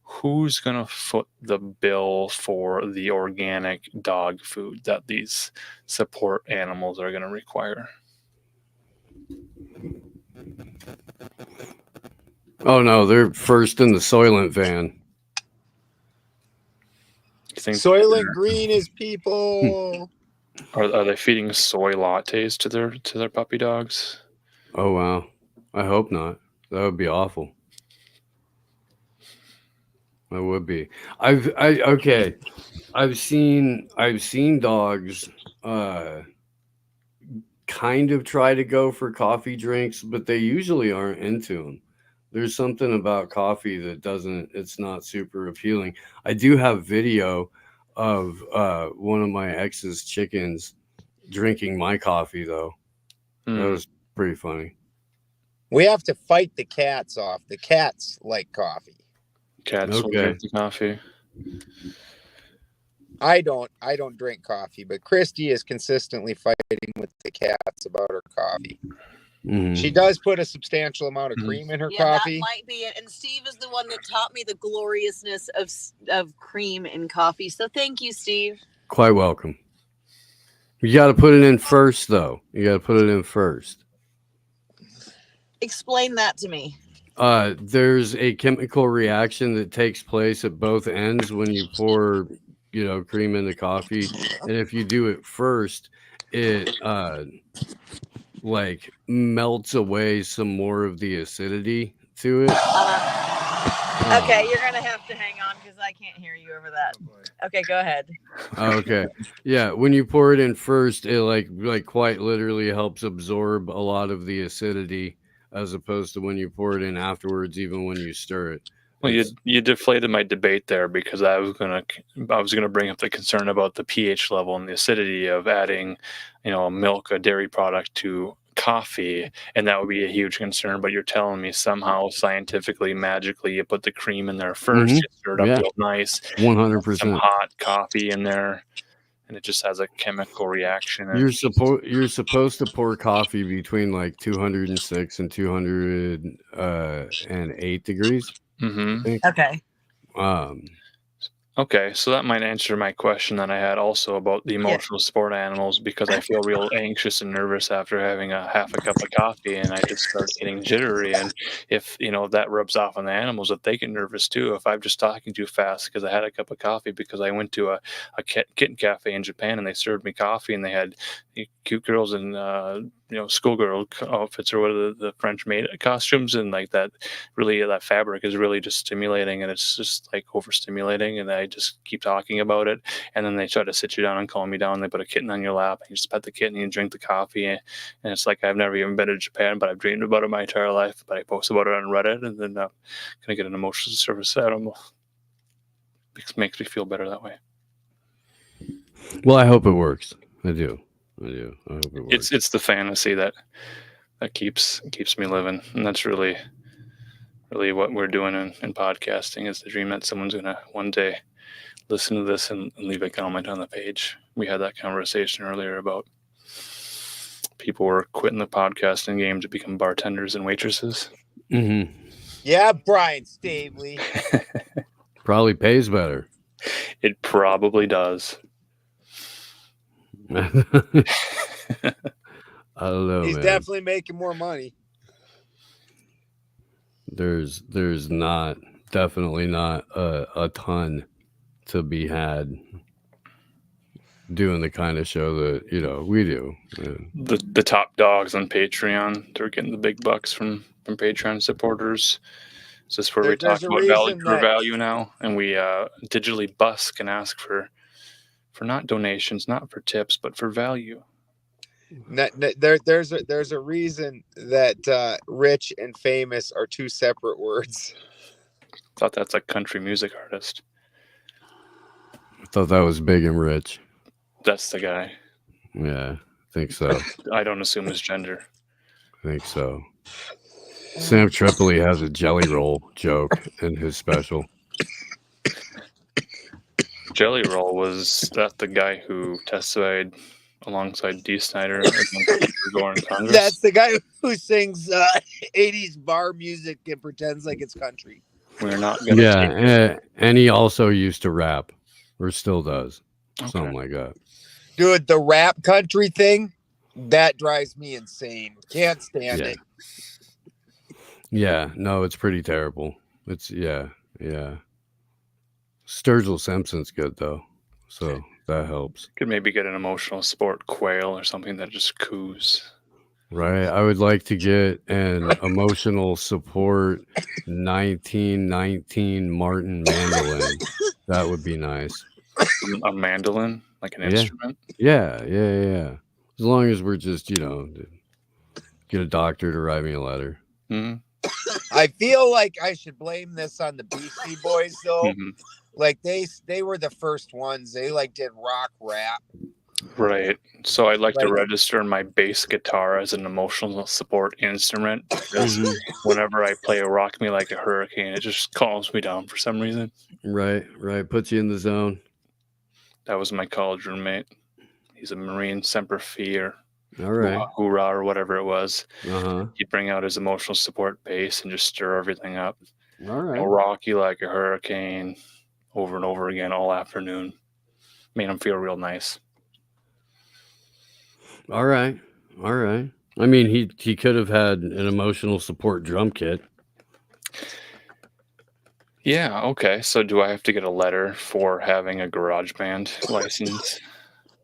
who's going to foot the bill for the organic dog food that these support animals are going to require? Oh no, they're first in the Soylent van. Soylent Green is people. Are they feeding soy lattes to their puppy dogs? Oh wow, I hope not. That would be awful. That would be. I've seen dogs kind of try to go for coffee drinks, but they usually aren't into them. There's something about coffee that it's not super appealing. I do have video of one of my ex's chickens drinking my coffee, though. That was pretty funny. We have to fight the cats off. The cats like coffee. Cats will drink the coffee. I don't drink coffee, but Christy is consistently fighting with the cats about her coffee. Mm-hmm. She does put a substantial amount of cream in her coffee. That might be it. And Steve is the one that taught me the gloriousness of cream in coffee. So thank you, Steve. Quite welcome. You got to put it in first, though. You got to put it in first. Explain that to me. There's a chemical reaction that takes place at both ends when you pour, cream into coffee. And if you do it first, it melts away some more of the acidity to it. Okay, you're gonna have to hang on because I can't hear you over that. Okay, go ahead. Okay, yeah. When you pour it in first, it like quite literally helps absorb a lot of the acidity as opposed to when you pour it in afterwards, even when you stir it. Well, you deflated my debate there, because I was gonna bring up the concern about the pH level and the acidity of adding, a dairy product to coffee, and that would be a huge concern. But you're telling me somehow scientifically, magically, you put the cream in there 1st, you stir it up real nice, 100%. some hot coffee in there, and it just has a chemical reaction. You're supposed to pour coffee between like 206 and 208 degrees. Okay. Okay, so that might answer my question that I had also about the emotional support animals, because I feel real anxious and nervous after having a half a cup of coffee, and I just start getting jittery. And if that rubs off on the animals, if they get nervous too, if I'm just talking too fast because I had a cup of coffee, because I went to a kitten cafe in Japan and they served me coffee, and they had cute girls in schoolgirl outfits, or what are the French maid costumes, and like that fabric is really just stimulating, and it's just like overstimulating, and I just keep talking about it, and then they try to sit you down and calm me down. They put a kitten on your lap, and you just pet the kitten and you drink the coffee, and it's like I've never even been to Japan, but I've dreamed about it my entire life. But I post about it on Reddit, and then gonna get an emotional service animal. It makes me feel better that way. Well, I hope it works. I do. I hope it works. It's the fantasy that keeps me living, and that's really what we're doing in podcasting, is the dream that someone's gonna one day listen to this and leave a comment on the page. We had that conversation earlier about people were quitting the podcasting game to become bartenders and waitresses. Mm-hmm. Yeah, Brian Stavely. Probably pays better. It probably does. I don't know. He's man. definitely making more money. There's definitely not a ton to be had doing the kind of show that we do. The top dogs on Patreon, they're getting the big bucks from Patreon supporters. Is this where we talk about value now, and we digitally busk and ask for not donations, not for tips, but for value? There's a reason that rich and famous are two separate words. Thought that's a country music artist. I thought that was Big and Rich. That's the guy. Yeah, I think so. I don't assume his gender. I think so. Sam Tripoli has a jelly roll joke in his special. Jelly Roll, was that the guy who testified alongside Dee Snider? That's the guy who sings 80s bar music and pretends like it's country. We're not gonna and he also used to rap, or still does. Okay. Something like that. Dude, the rap country thing, that drives me insane. Can't stand it. Yeah, no, it's pretty terrible. It's yeah. Sturgill Simpson's good though, so that helps. Could maybe get an emotional support quail or something that just coos. Right, I would like to get an emotional support 1919 Martin mandolin. That would be nice. A mandolin, like an instrument. Yeah. As long as we're just get a doctor to write me a letter. Mm-hmm. I feel like I should blame this on the Beastie Boys though. Mm-hmm. Like they were the first ones. They did rock rap. Right. So I'd like to register my bass guitar as an emotional support instrument, because whenever I play Rock Me Like a Hurricane, it just calms me down for some reason. Right. Puts you in the zone. That was my college roommate. He's a Marine Semper Fi or right. Hoorah or whatever it was. Uh-huh. He'd bring out his emotional support bass and just stir everything up. All right. Rock You Like a Hurricane over and over again all afternoon. Made him feel real nice. All right. I mean, he could have had an emotional support drum kit. Yeah, okay. So do I have to get a letter for having a garage band license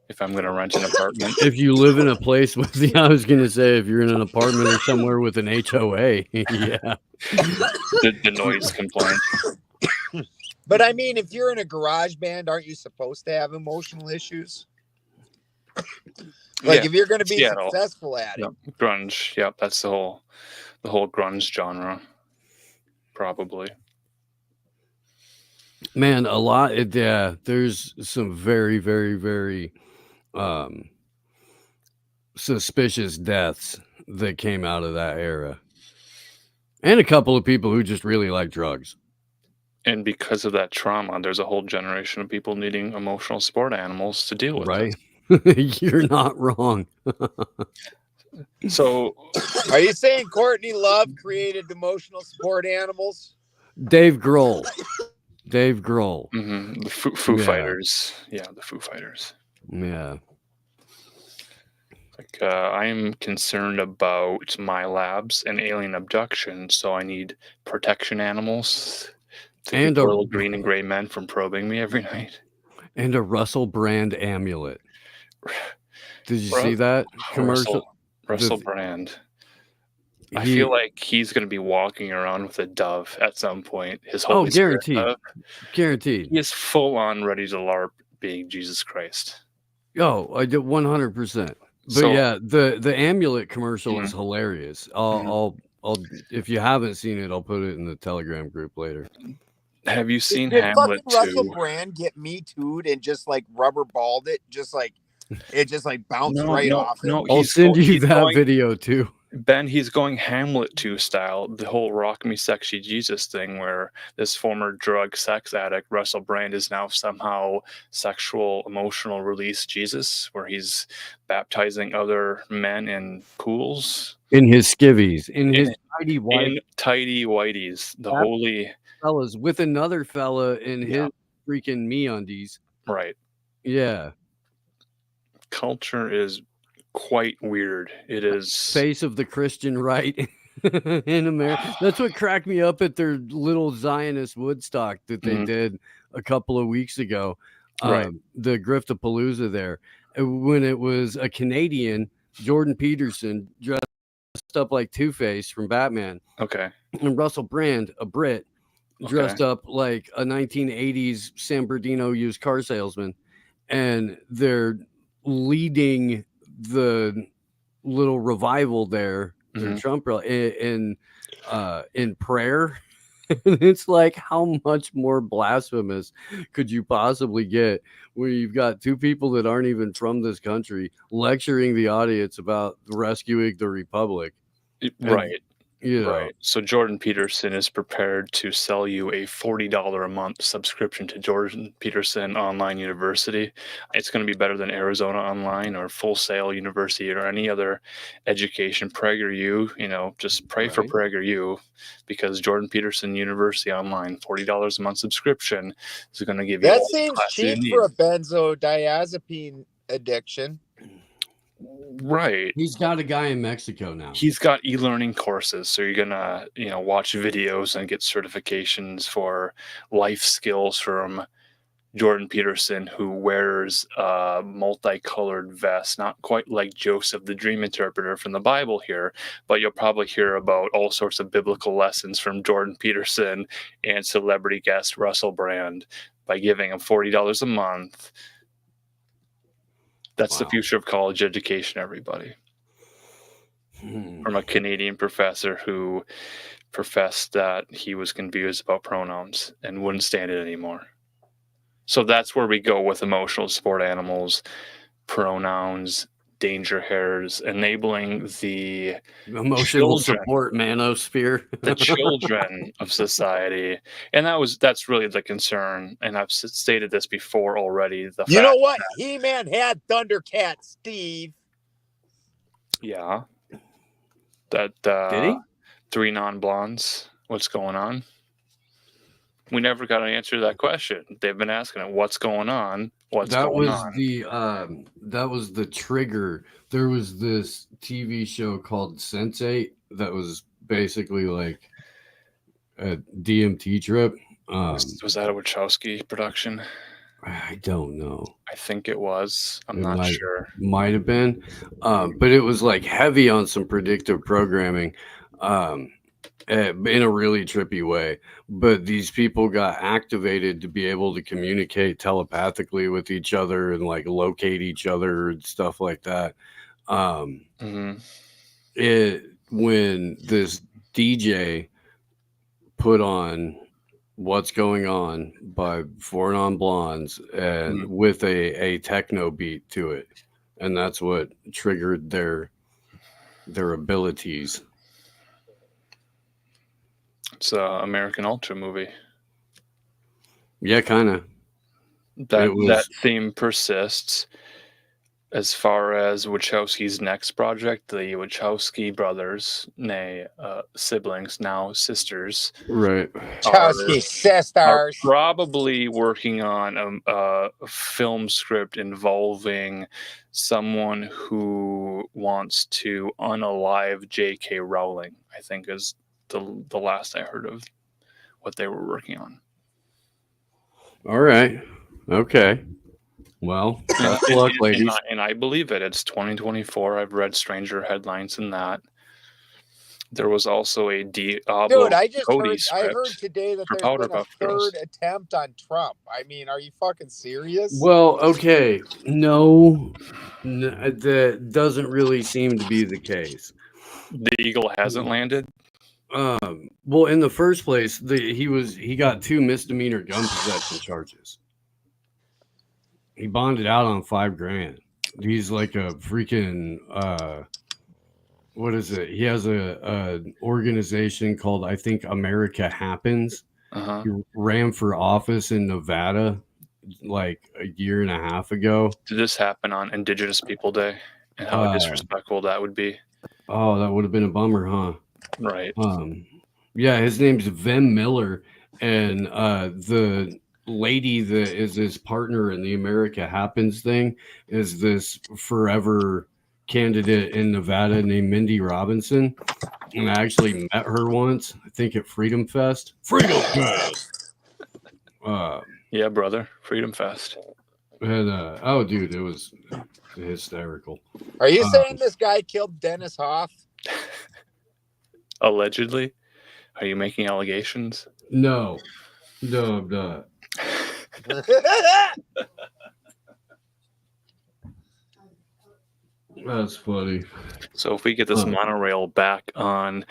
if I'm going to rent an apartment? If you live in a place with I was going to say, if you're in an apartment or somewhere with an HOA, yeah. The noise complaint. But I mean, if you're in a garage band, aren't you supposed to have emotional issues? If you're going to be successful at it. Grunge, that's the the whole grunge genre, probably. Man, a lot. Yeah, there's some very, very, very suspicious deaths that came out of that era, and a couple of people who just really like drugs. And because of that trauma, there's a whole generation of people needing emotional support animals to deal with Right? it. You're not wrong. So, are you saying Courtney Love created emotional support animals? Dave Grohl. the Foo Yeah. Fighters. Yeah, the Foo Fighters. Yeah. Like, I'm concerned about my labs and alien abduction, so I need protection animals to And keep a- little green and gray men from probing me every night. And a Russell Brand amulet. Did you see that commercial? Russell Brand. I feel like he's going to be walking around with a dove at some point. His Holy Spirit dove. Guaranteed. He is full on ready to LARP being Jesus Christ. Oh, I did 100%. But So, yeah, the amulet commercial is hilarious. I'll if you haven't seen it, I'll put it in the Telegram group later. Have you seen Did Hamlet fucking Russell 2? Brand get Me Too'd and just like rubber balled it, just like it just like bounced right off him? I'll send you that video too. Ben, he's going Hamlet 2 style, the whole rock me sexy Jesus thing, where this former drug sex addict, Russell Brand, is now somehow sexual emotional release Jesus, where he's baptizing other men in pools. In his skivvies, in his tidy white. In tidy whiteys, the holy fellas with another fella in his freaking MeUndies. Right. Yeah. Culture is quite weird. It is face of the Christian right in America. That's what cracked me up at their little Zionist Woodstock that they did a couple of weeks ago. Right. The Griftapalooza there, when it was a Canadian, Jordan Peterson, dressed up like Two-Face from Batman. Okay. And Russell Brand, a Brit, dressed up like a 1980s San Bernardino used car salesman. And they're leading the little revival there, the Trump in prayer. It's like, how much more blasphemous could you possibly get where you've got two people that aren't even from this country lecturing the audience about rescuing the republic? Right. Right. So Jordan Peterson is prepared to sell you a $40 a month subscription to Jordan Peterson Online University. It's going to be better than Arizona Online or Full Sail University or any other education. PragerU, just pray for PragerU, because Jordan Peterson University Online, $40 a month subscription is going to give you. That seems cheap for a benzodiazepine addiction. Right. He's got a guy in Mexico now. He's got e-learning courses, so you're gonna watch videos and get certifications for life skills from Jordan Peterson, who wears a multicolored vest, not quite like Joseph the dream interpreter from the Bible here, but you'll probably hear about all sorts of biblical lessons from Jordan Peterson and celebrity guest Russell Brand by giving him $40 a month. That's the future of college education, everybody. From a Canadian professor who professed that he was confused about pronouns and wouldn't stand it anymore. So that's where we go with emotional support animals, pronouns, danger hairs, enabling the emotional support manosphere, the children of society. And that's really the concern. And I've stated this before already. You know what? He-Man had Thundercat, Steve. Yeah. That did he? 3 non-blondes. What's going on? We never got an answer to that question. They've been asking it. What's going on? That was the trigger. There was this TV show called Sense8 that was basically like a DMT trip. Was that a Wachowski production? I don't know. I think it was. I'm not sure. Might have been. But it was like heavy on some predictive programming. In a really trippy way, but these people got activated to be able to communicate telepathically with each other and like locate each other and stuff like that. When this DJ put on What's Going On by Four Non Blondes and with a techno beat to it. And that's what triggered their abilities. It's an American Ultra movie. Yeah, kind of. That theme persists. As far as Wachowski's next project, the Wachowski brothers, siblings, now sisters, right, Wachowski sisters, are probably working on a film script involving someone who wants to unalive J.K. Rowling. I think is the last I heard of what they were working on. All right. Okay. Well, best luck, ladies. And I believe it. It's 2024. I've read stranger headlines than that. There was also a Diablo Dude, I heard today that there's been a third attempt on Trump. I mean, are you fucking serious? Well, okay. No, that doesn't really seem to be the case. The eagle hasn't landed? Well, in the first place, he got 2 misdemeanor gun possession charges. He bonded out on $5,000. He's like a freaking what is it? He has a organization called, I think, America Happens. He ran for office in Nevada like a year and a half ago. Did this happen on Indigenous People Day? And how disrespectful that would be. Oh, that would have been a bummer, huh? Right. Yeah, his name's Vem Miller, and the lady that is his partner in the America Happens thing is this forever candidate in Nevada named Mindy Robinson. And I actually met her once, I think at Freedom Fest. Freedom Fest! Yeah, brother. Freedom Fest. And, oh, dude, it was hysterical. Are you saying this guy killed Dennis Hoff? Allegedly? Are you making allegations? No, I'm not. That's funny. So if we get this monorail back on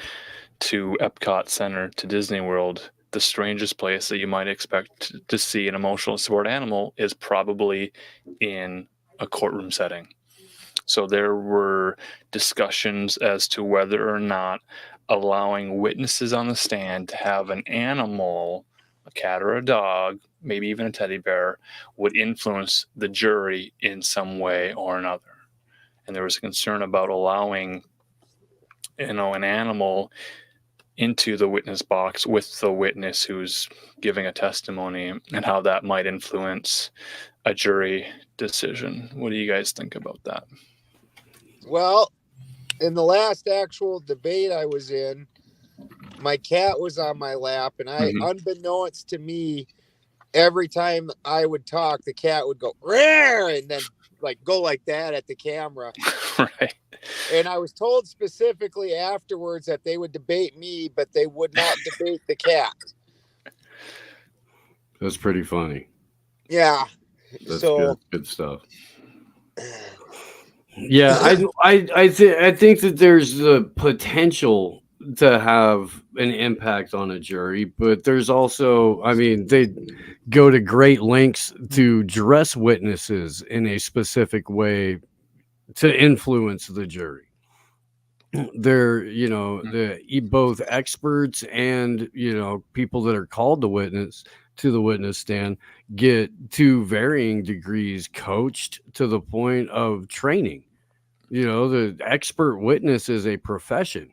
to Epcot Center to Disney World, the strangest place that you might expect to see an emotional support animal is probably in a courtroom setting. So there were discussions as to whether or not allowing witnesses on the stand to have an animal, a cat or a dog, maybe even a teddy bear, would influence the jury in some way or another. And there was a concern about allowing, an animal into the witness box with the witness who's giving a testimony and how that might influence a jury decision. What do you guys think about that? Well, in the last actual debate I was in, my cat was on my lap, and unbeknownst to me, every time I would talk, the cat would go "Rare," and then go like that at the camera. Right. And I was told specifically afterwards that they would debate me, but they would not debate the cat. That's pretty funny. Yeah. That's good stuff. Yeah, I think that there's the potential to have an impact on a jury, but there's also, I mean, they go to great lengths to dress witnesses in a specific way to influence the jury. They're, both experts and, people that are called to the witness stand get to varying degrees coached to the point of training. The expert witness is a profession.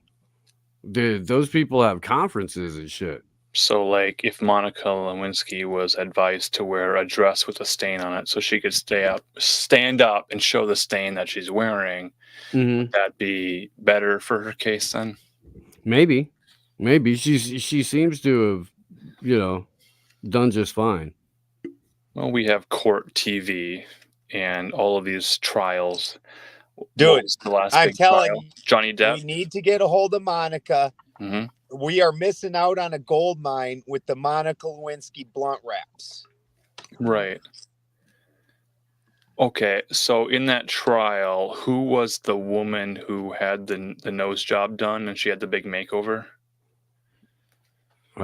Those people have conferences and shit. So, like, if Monica Lewinsky was advised to wear a dress with a stain on it so she could stand up and show the stain that she's wearing, would that be better for her case then? Maybe. She seems to have, done just fine. Well, we have court TV and all of these trials. Dude, the last I'm telling you, Johnny Depp. We need to get a hold of Monica. We are missing out on a gold mine with the Monica Lewinsky blunt wraps. Right. Okay, so in that trial, who was the woman who had the nose job done and she had the big makeover?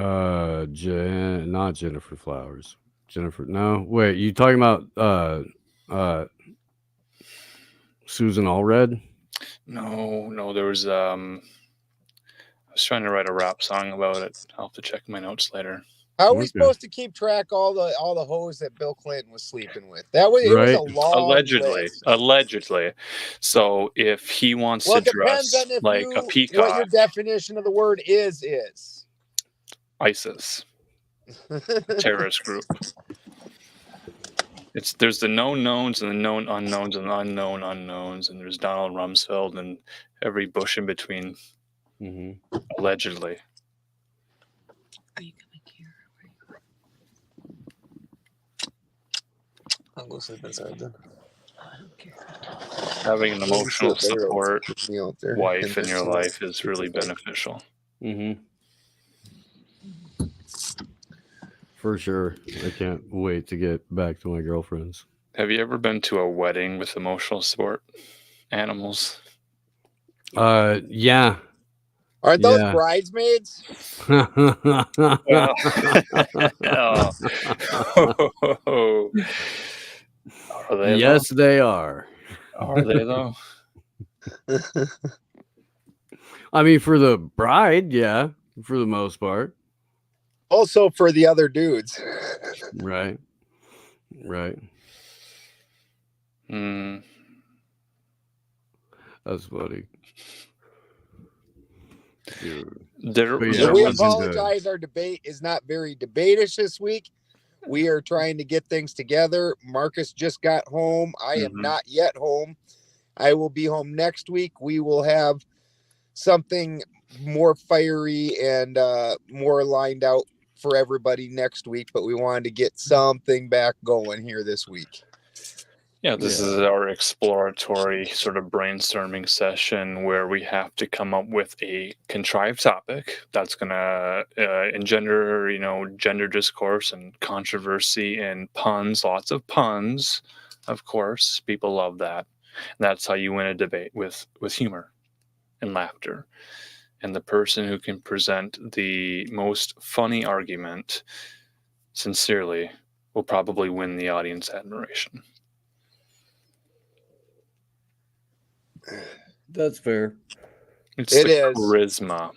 Not Jennifer Flowers. Jennifer, no, wait, you talking about Susan Allred? No, there was I was trying to write a rap song about it. I'll have to check my notes later. How are we supposed to keep track all the hoes that Bill Clinton was sleeping with? That was it was a long list. Allegedly. So if he wants to dress like a peacock, what your definition of the word is ISIS, terrorist group. There's the known knowns and the known unknowns and the unknown unknowns, and there's Donald Rumsfeld and every bush in between. Mm-hmm. Allegedly. Are you coming here? I'll go sleep inside then. I don't care. Having an emotional support wife in your life is really beneficial. Mm-hmm. For sure. I can't wait to get back to my girlfriend's. Have you ever been to a wedding with emotional support animals? Yeah. Aren't those bridesmaids? Are they? Yes, they are. Are they though? I mean, for the bride, yeah, for the most part. Also for the other dudes. Right. That's funny. Dude. We apologize. Our debate is not very debatish this week. We are trying to get things together. Marcus just got home. I am not yet home. I will be home next week. We will have something more fiery and more lined out for everybody next week, but we wanted to get something back going here this week. Yeah, this is our exploratory sort of brainstorming session where we have to come up with a contrived topic that's going to engender, gender discourse and controversy and puns, lots of puns, of course. People love that. And that's how you win a debate, with humor and laughter. And the person who can present the most funny argument sincerely will probably win the audience admiration. That's fair. It's the charisma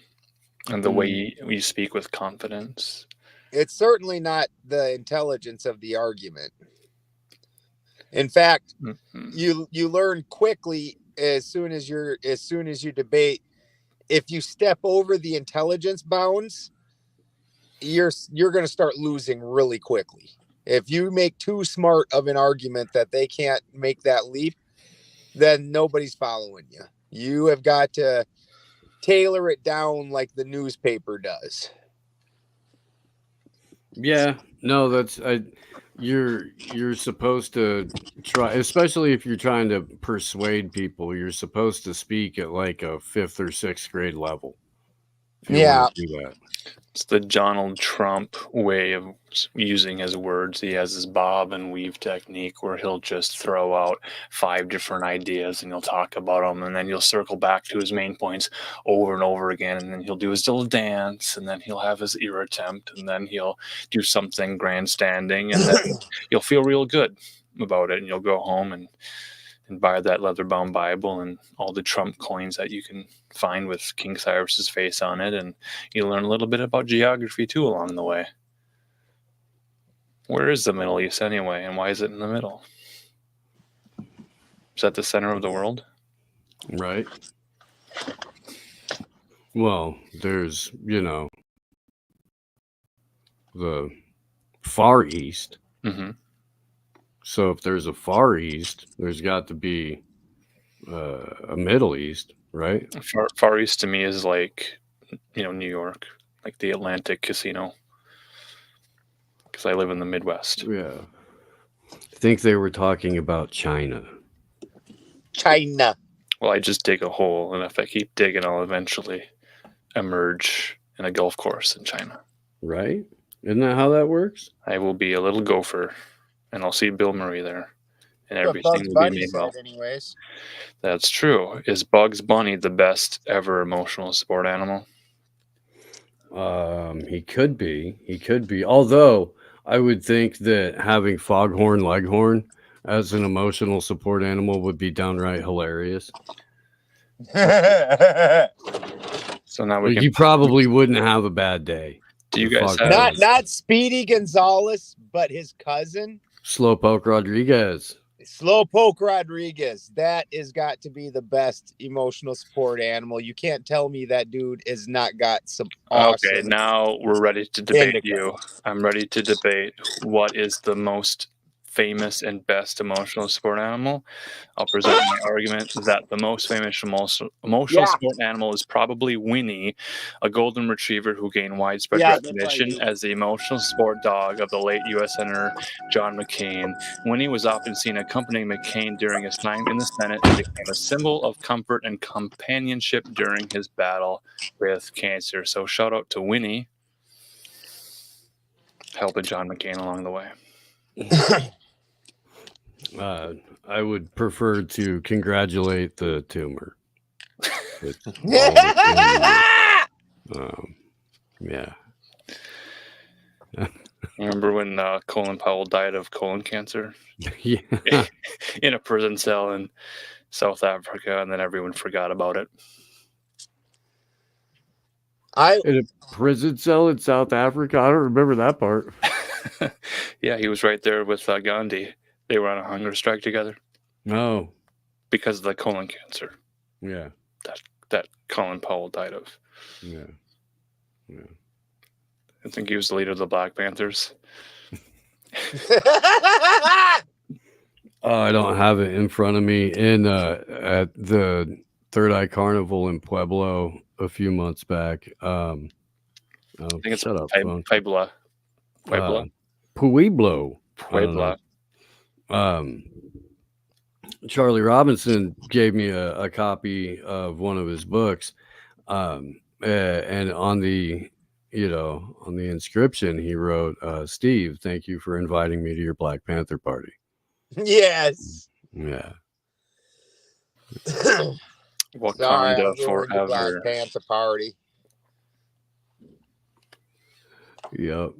and the way you speak with confidence. It's certainly not the intelligence of the argument. In fact, you learn quickly as soon as you debate, if you step over the intelligence bounds, you're going to start losing really quickly. If you make too smart of an argument that they can't make that leap, then nobody's following you. You have got to tailor it down like the newspaper does. Yeah, no, you're supposed to try, especially if you're trying to persuade people, you're supposed to speak at like a 5th or 6th grade level. Yeah. Do that. It's the Donald Trump way of using his words. He has his bob and weave technique where he'll just throw out 5 different ideas and he'll talk about them, and then he'll circle back to his main points over and over again, and then he'll do his little dance, and then he'll have his ear attempt, and then he'll do something grandstanding, and then you'll feel real good about it, and you'll go home and buy that leather-bound Bible and all the Trump coins that you can find with King Cyrus's face on it, and you learn a little bit about geography too along the way. Where is the Middle East anyway, and why is it in the middle? Is that the center of the world? Right. Well, there's, the Far East. Mm-hmm. So if there's a Far East, there's got to be a Middle East, right? Far East to me is like, New York, like the Atlantic Casino, because I live in the Midwest. Yeah. I think they were talking about China. Well, I just dig a hole, and if I keep digging, I'll eventually emerge in a golf course in China. Right? Isn't that how that works? I will be a little gopher, and I'll see Bill Murray there, and everything will be made well. Anyways. That's true. Is Bugs Bunny the best ever emotional support animal? He could be. He could be. Although I would think that having Foghorn Leghorn as an emotional support animal would be downright hilarious. So now we Like, can. you probably wouldn't have a bad day. Do you with guys Foghorn have? not Speedy Gonzalez, but his cousin, Slowpoke Rodriguez? Slowpoke Rodriguez. That has got to be the best emotional support animal. You can't tell me that dude has not got some awesome. Okay, now we're ready to debate indica. you. I'm ready to debate what is the most famous and best emotional support animal. I'll present my argument that the most famous emotional support animal is probably Winnie, a golden retriever who gained widespread recognition as the emotional support dog of the late U.S. Senator John McCain. Winnie was often seen accompanying McCain during his time in the Senate and became a symbol of comfort and companionship during his battle with cancer. So shout out to Winnie, helping John McCain along the way. I would prefer to congratulate the tumor. Yeah. Remember when Colin Powell died of colon cancer? Yeah. In a prison cell in South Africa, and then everyone forgot about it. In a prison cell in South Africa? I don't remember that part. Yeah, he was right there with Gandhi. They were on a hunger strike together. No. Because of the colon cancer. Yeah. That Colin Powell died of. Yeah. I think he was the leader of the Black Panthers. I don't have it in front of me. At the Third Eye Carnival in Pueblo a few months back. I think it's shut up, phone. Puebla. Pueblo. Puebla. Charlie Robinson gave me a copy of one of his books, and on the inscription he wrote, "Steve, thank you for inviting me to your Black Panther party." Yes. Yeah. Wakanda forever. Black Panther party. Yep.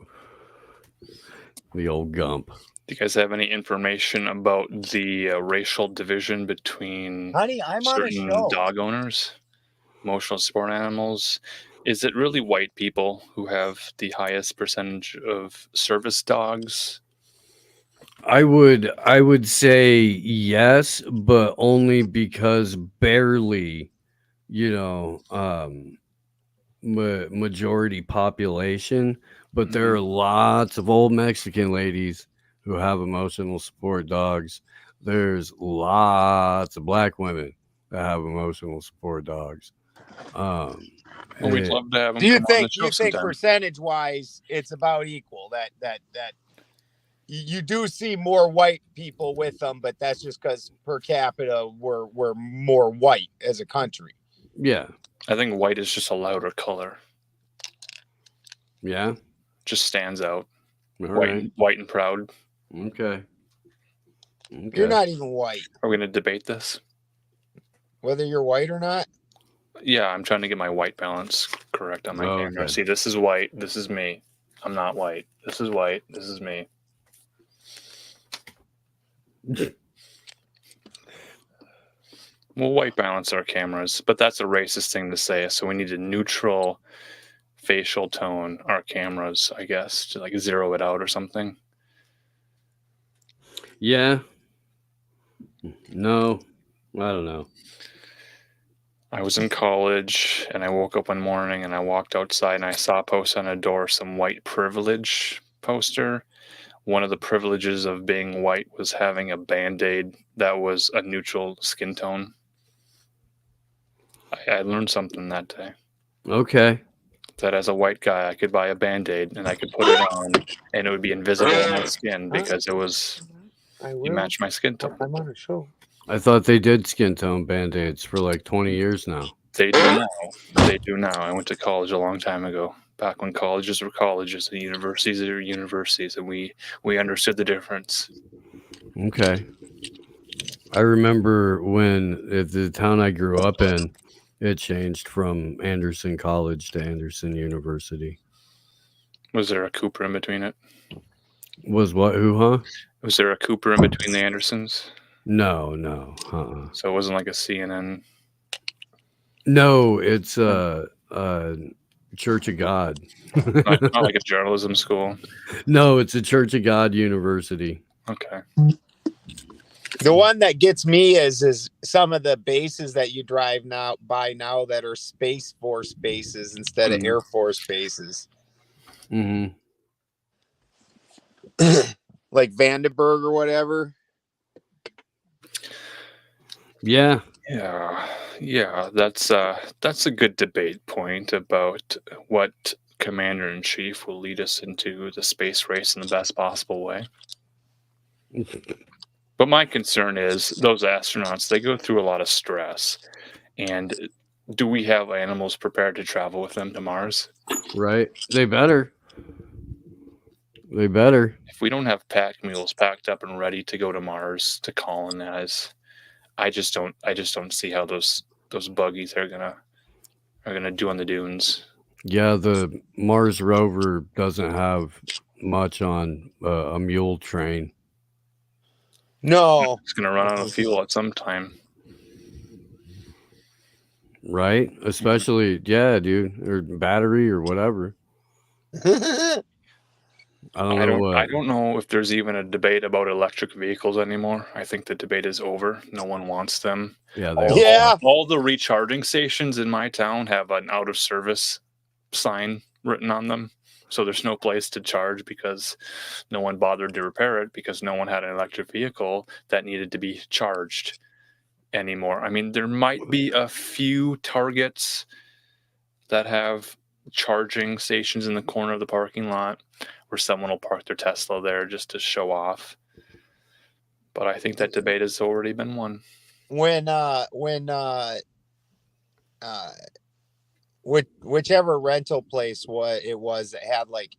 The old Gump. Do you guys have any information about the racial division between certain dog owners, emotional support animals? Is it really white people who have the highest percentage of service dogs? I would say yes, but only because barely, majority population. But there are lots of old Mexican ladies who have emotional support dogs. There's lots of black women that have emotional support dogs. We'd love to have them. Do you think percentage wise it's about equal? That you do see more white people with them, but that's just because per capita we're more white as a country. Yeah, I think white is just a louder color. Yeah, just stands out. Right. White and proud. Okay. You're not even white. Are we going to debate this? Whether you're white or not? Yeah, I'm trying to get my white balance correct on my camera. See, this is white. This is me. I'm not white. This is white. This is me. We'll white balance our cameras, but that's a racist thing to say. So we need to neutral facial tone our cameras, I guess, to like zero it out or something. Yeah. No, I don't know. I was in college and I woke up one morning and I walked outside and I saw a post on a door, some white privilege poster. One of the privileges of being white was having a Band-Aid that was a neutral skin tone. I learned something that day. Okay. That as a white guy, I could buy a Band-Aid and I could put it on and it would be invisible on my skin because it matched my skin tone. I'm on a show. I thought they did skin tone Band-Aids for like 20 years now. They do now. I went to college a long time ago, back when colleges were colleges and universities are universities, and we understood the difference. Okay. I remember when at the town I grew up in, It changed from Anderson College to Anderson University. Was there a Cooper in between it? Was what? Who? Huh? Was there a Cooper in between the Andersons? No. So it wasn't like a CNN. No, it's Church of God. Not like a journalism school. No, it's a Church of God university. Okay. The one that gets me is some of the bases that you drive now that are Space Force bases instead of Air Force bases. Mm-hmm. Like Vandenberg or whatever. Yeah. That's a good debate point about what commander-in-chief will lead us into the space race in the best possible way. But my concern is those astronauts, they go through a lot of stress. And do we have animals prepared to travel with them to Mars? Right. They better. If we don't have pack mules packed up and ready to go to Mars to colonize, I just don't see how those buggies are gonna do on the dunes. Yeah, the Mars rover doesn't have much on a mule train. No. It's gonna run out of fuel at some time. Right? Especially, yeah, dude, or battery or whatever. I don't know if there's even a debate about electric vehicles anymore. I think the debate is over. No one wants them. Yeah, all the recharging stations in my town have an out of service sign written on them. So there's no place to charge because no one bothered to repair it because no one had an electric vehicle that needed to be charged anymore. I mean, there might be a few targets that have charging stations in the corner of the parking lot where someone will park their Tesla there just to show off. But I think that debate has already been won. Whichever rental place it was that had like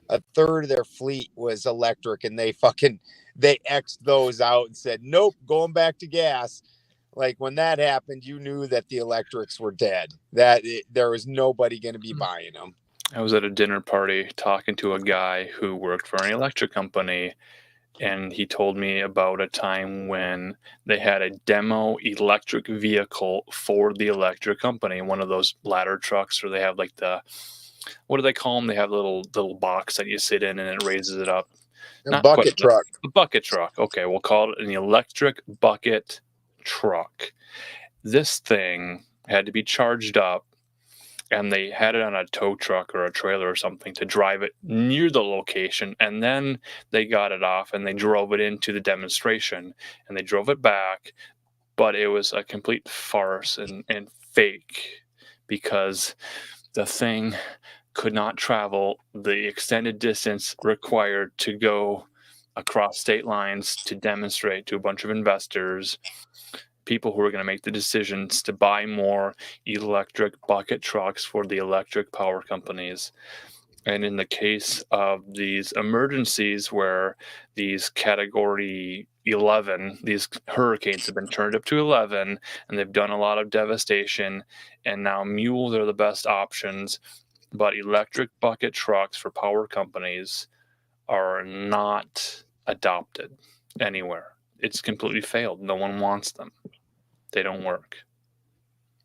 a third of their fleet was electric, and they X'd those out and said, nope, going back to gas. Like when that happened, you knew that the electrics were dead, there was nobody going to be buying them. I was at a dinner party talking to a guy who worked for an electric company, and he told me about a time when they had a demo electric vehicle for the electric company, one of those ladder trucks where they have like what do they call them? They have a little box that you sit in and it raises it up. Bucket truck. A bucket truck. Okay, we'll call it an electric bucket truck. This thing had to be charged up, and they had it on a tow truck or a trailer or something to drive it near the location, and then they got it off and they drove it into the demonstration and they drove it back, but it was a complete farce and fake because the thing could not travel the extended distance required to go across state lines to demonstrate to a bunch of investors, people who are going to make the decisions to buy more electric bucket trucks for the electric power companies. And in the case of these emergencies where these category 11, these hurricanes have been turned up to 11 and they've done a lot of devastation, and now mules are the best options, but electric bucket trucks for power companies are not adopted anywhere. It's completely failed. No one wants them. They don't work.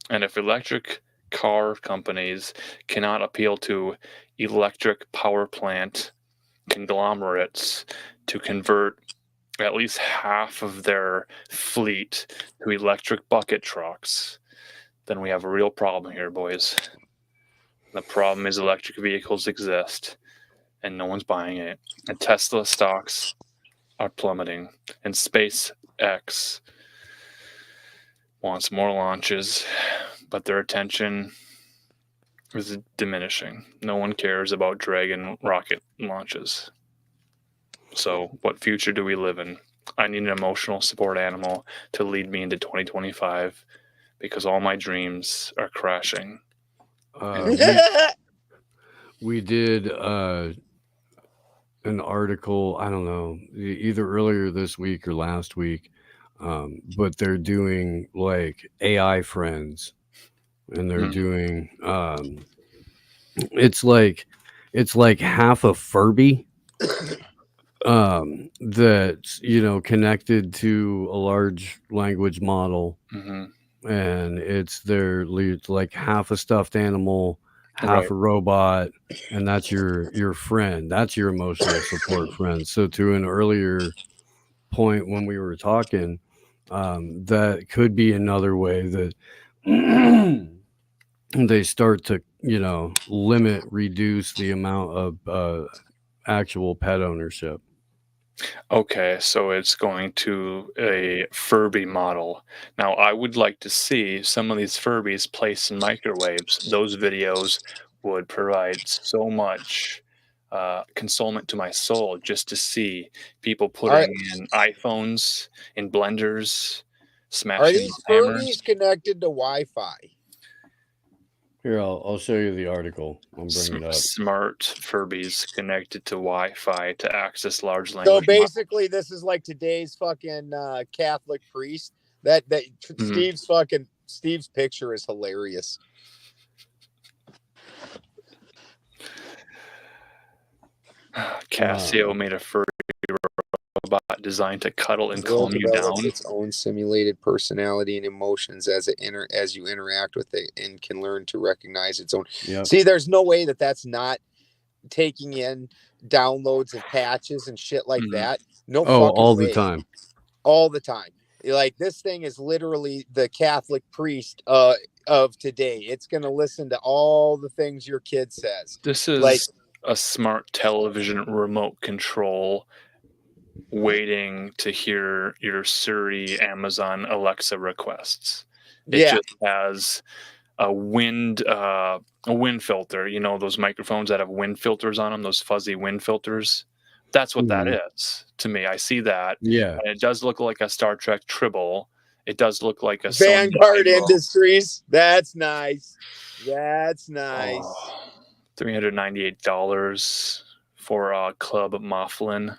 And if electric car companies cannot appeal to electric power plant conglomerates to convert at least half of their fleet to electric bucket trucks, then we have a real problem here, boys. The problem is electric vehicles exist and no one's buying it. And Tesla stocks are plummeting. And SpaceX wants more launches, but their attention is diminishing. No one cares about Dragon rocket launches. So what future do we live in? I need an emotional support animal to lead me into 2025 because all my dreams are crashing. We did an article, I don't know, either earlier this week or last week, but they're doing like AI friends and they're doing it's like half a Furby that's connected to a large language model, and they're like half a stuffed animal, half a robot, and that's your friend. That's your emotional support friend. So to an earlier point when we were talking, that could be another way that they start to reduce the amount of actual pet ownership. Okay, so it's going to a Furby model. Now, I would like to see some of these Furbies placed in microwaves. Those videos would provide so much consolement to my soul just to see people putting in iPhones, in blenders, smashing Are these hammers. Furbies connected to Wi-Fi? Here, I'll show you the article. I'll bring it up. Smart Furbies connected to Wi-Fi to access large language. So basically, this is like today's fucking Catholic priest. Steve's picture is hilarious. Casio made a furry robot designed to cuddle and calm you down. Its own simulated personality and emotions as you interact with it, and can learn to recognize its own. Yep. See, there's no way that's not taking in downloads of patches and shit like that. No, all the time. All the time. Like, this thing is literally the Catholic priest of today. It's gonna listen to all the things your kid says. This is like a smart television remote control waiting to hear your Siri, Amazon, Alexa requests. It just has a wind filter. You know, those microphones that have wind filters on them, those fuzzy wind filters. That's what that is to me. I see that. Yeah. And it does look like a Star Trek Tribble. It does look like a Vanguard Industries. That's nice. That's nice. $398 for a Club Mouflin.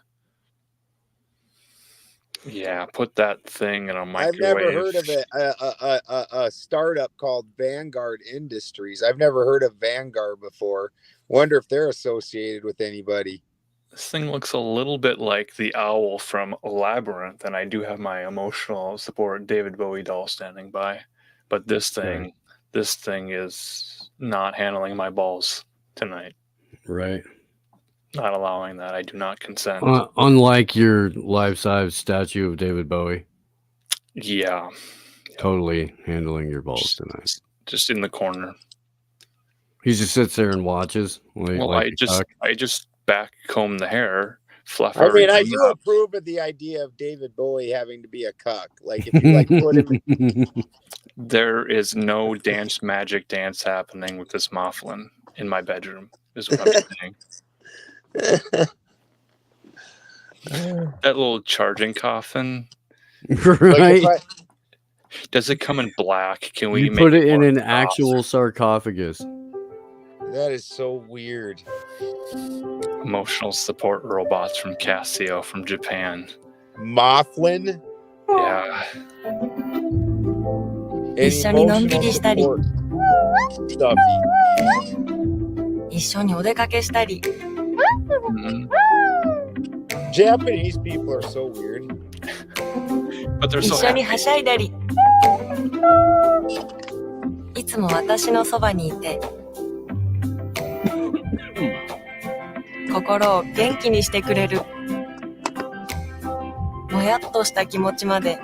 Yeah, put that thing in a microwave. I've never heard of it. A startup called Vanguard Industries. I've never heard of Vanguard before. Wonder if they're associated with anybody. This thing looks a little bit like the owl from Labyrinth, and I do have my emotional support David Bowie doll standing by. But this thing is not handling my balls tonight. Right. Not allowing that. I do not consent. Unlike your life-size statue of David Bowie. Yeah. Totally handling your balls tonight. Just in the corner. He just sits there and watches. I just back comb the hair, fluff. I mean, I do approve of the idea of David Bowie having to be a cuck. Like, if you like put him. There is no magic dance happening with this Mouflin in my bedroom. Is what I'm saying. That little charging coffin, right? Does it come in black? Can we put it in an actual sarcophagus? That is so weird. Emotional support robots from Casio from Japan. Mouflin? Yeah. 一緒にのんびりしたり、一緒にお出かけしたり。Japanese people are so weird. But they're so 一緒にはしゃいだり。いつも私のそばにいて、心を元気にしてくれる。もやっとした気持ちまで、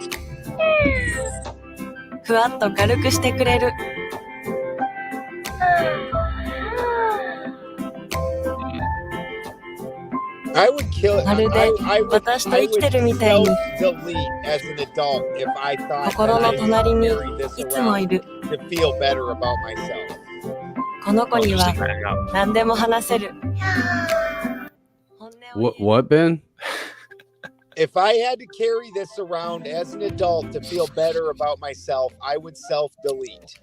ふわっと軽くしてくれる。I would kill まるで私と生きてるみたいに、心の隣にいつもいる。この子には何でも話せる。What, Ben? If I had to carry this around as an adult to feel better about myself, I would self-delete.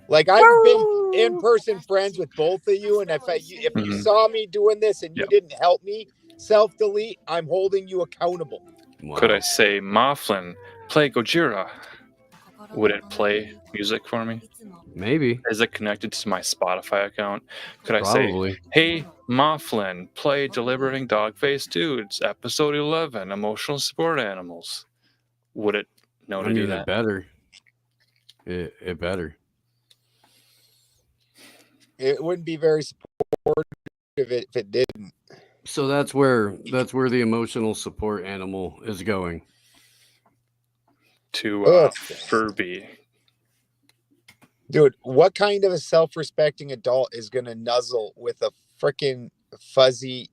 Like, I've been in-person friends with both of you, and if you saw me doing this and you didn't help me self-delete, I'm holding you accountable. Wow. Could I say, Mifflin, play Gojira? Would it play music for me? Maybe. Is it connected to my Spotify account? Could I Probably. say, hey, Mifflin, play Deliberating Dog-Faced Dudes, episode 11, Emotional Support Animals? Would it know to do that? It better. It better. It wouldn't be very supportive if it didn't. So that's where the emotional support animal is going. To Furby. Dude, what kind of a self-respecting adult is going to nuzzle with a freaking fuzzy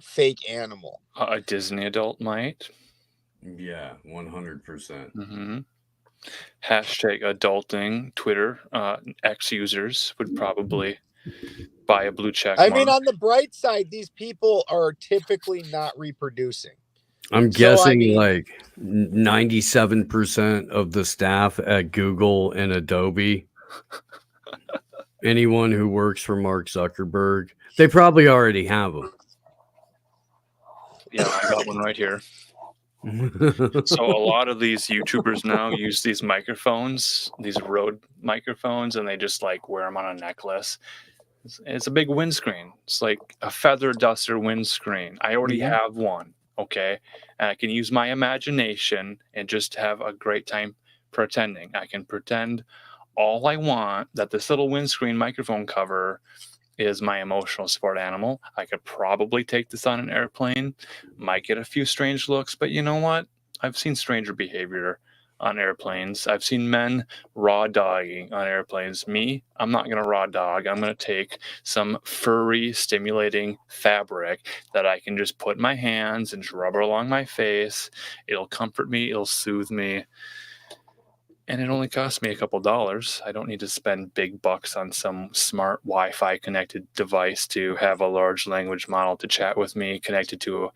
fake animal? A Disney adult might. Yeah, 100%. Mm-hmm. Hashtag adulting Twitter X users would probably buy a blue check mark. I mean, on the bright side, these people are typically not reproducing. I'm guessing like 97% of the staff at Google and Adobe, anyone who works for Mark Zuckerberg, they probably already have them. Yeah, I got one right here. So a lot of these YouTubers now use these microphones, these Rode microphones, and they just like wear them on a necklace. It's a big windscreen. It's like a feather duster windscreen. I already have one. Okay. And I can use my imagination and just have a great time pretending. I can pretend all I want that this little windscreen microphone cover is my emotional support animal. I could probably take this on an airplane, might get a few strange looks, but you know what? I've seen stranger behavior on airplanes. I've seen men raw dogging on airplanes. Me, I'm not going to raw dog. I'm going to take some furry stimulating fabric that I can just put in my hands and just rub it along my face. It'll comfort me. It'll soothe me. And it only costs me a couple dollars. I don't need to spend big bucks on some smart Wi-Fi connected device to have a large language model to chat with me connected to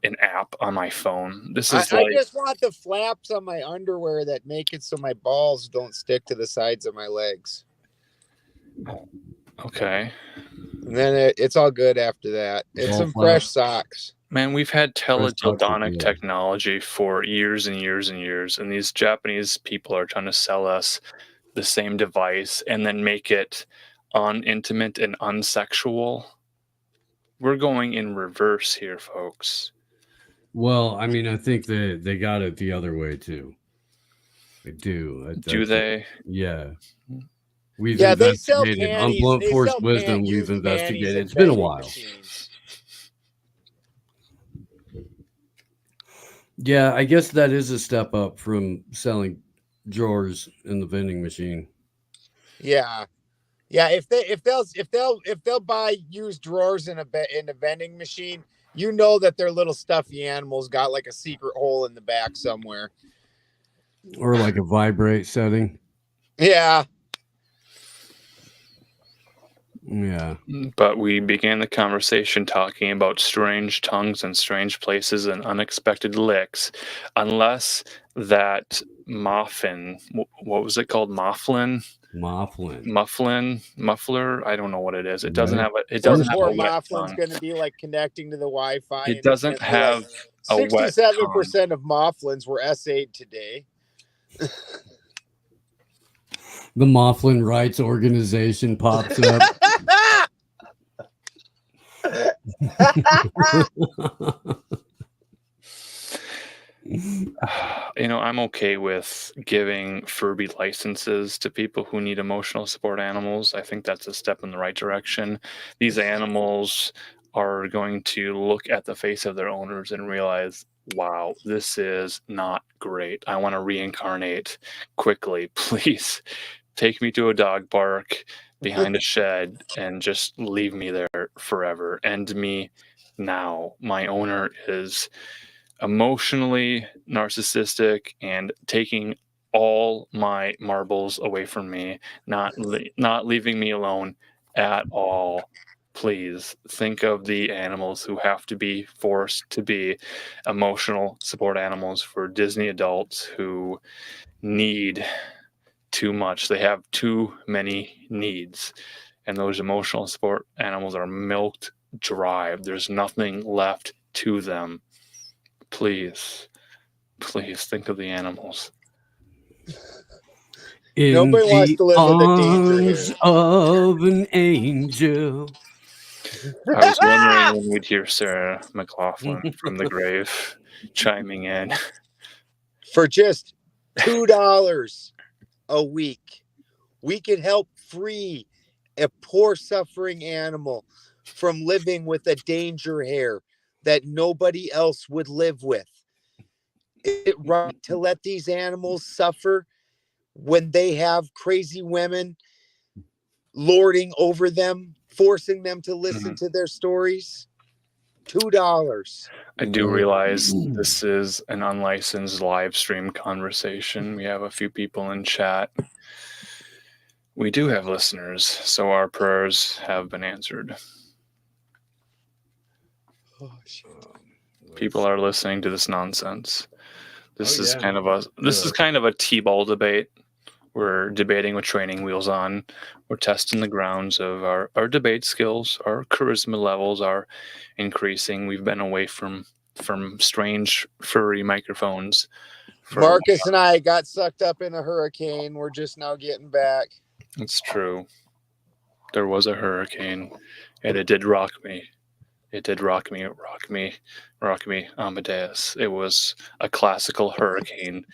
an app on my phone. This is I just want the flaps on my underwear that make it so my balls don't stick to the sides of my legs. Okay. And then it's all good after that. It's some fresh socks. Man, we've had teledildonic technology for years and years and years, and these Japanese people are trying to sell us the same device and then make it unintimate and unsexual. We're going in reverse here, folks. Well, I mean, I think they got it the other way too. They do. Do they? Yeah. We've they sell investigated on panties. Blunt They Force sell Wisdom. used We've panties investigated. and It's been a vending while. machines. Yeah, I guess that is a step up from selling drawers in the vending machine. Yeah. If they'll buy used drawers in a vending machine, you know that their little stuffy animals got like a secret hole in the back somewhere, or like a vibrate setting. Yeah. Yeah. But we began the conversation talking about strange tongues and strange places and unexpected licks. Unless that muffin, what was it called? Muffler? I don't know what it is. It doesn't have a. It doesn't have a wet Muffin's tongue. going to be like connecting to the Wi-Fi. It doesn't have a wet tongue. 67% of Mufflins were S8 today. The Mifflin Rights Organization pops up. You know, I'm okay with giving Furby licenses to people who need emotional support animals. I think that's a step in the right direction. These animals are going to look at the face of their owners and realize, wow, this is not great. I want to reincarnate quickly. Please take me to a dog park behind a shed and just leave me there forever. End me now. My owner is emotionally narcissistic and taking all my marbles away from me, not leaving me alone at all. Please think of the animals who have to be forced to be emotional support animals for Disney adults who need too much. They have too many needs, and those emotional support animals are milked dry. There's nothing left to them. please think of the animals. In Nobody wants the to live with a danger arms here. of an angel. I was wondering when we'd hear Sarah McLaughlin from the grave chiming in. For just $2 a week, we could help free a poor suffering animal from living with a danger hair that nobody else would live with. Is it right to let these animals suffer when they have crazy women lording over them, forcing them to listen to their stories? $2. I do realize this is an unlicensed live stream conversation. We have a few people in chat. We do have listeners, so our prayers have been answered. Oh, shit. People are listening to this nonsense. This is yeah. kind of a T-ball debate. We're debating with training wheels on. We're testing the grounds of our debate skills. Our charisma levels are increasing. We've been away from strange furry microphones. Marcus and I got sucked up in a hurricane. We're just now getting back. It's true. There was a hurricane, and it did rock me. It did rock me, Amadeus. It was a classical hurricane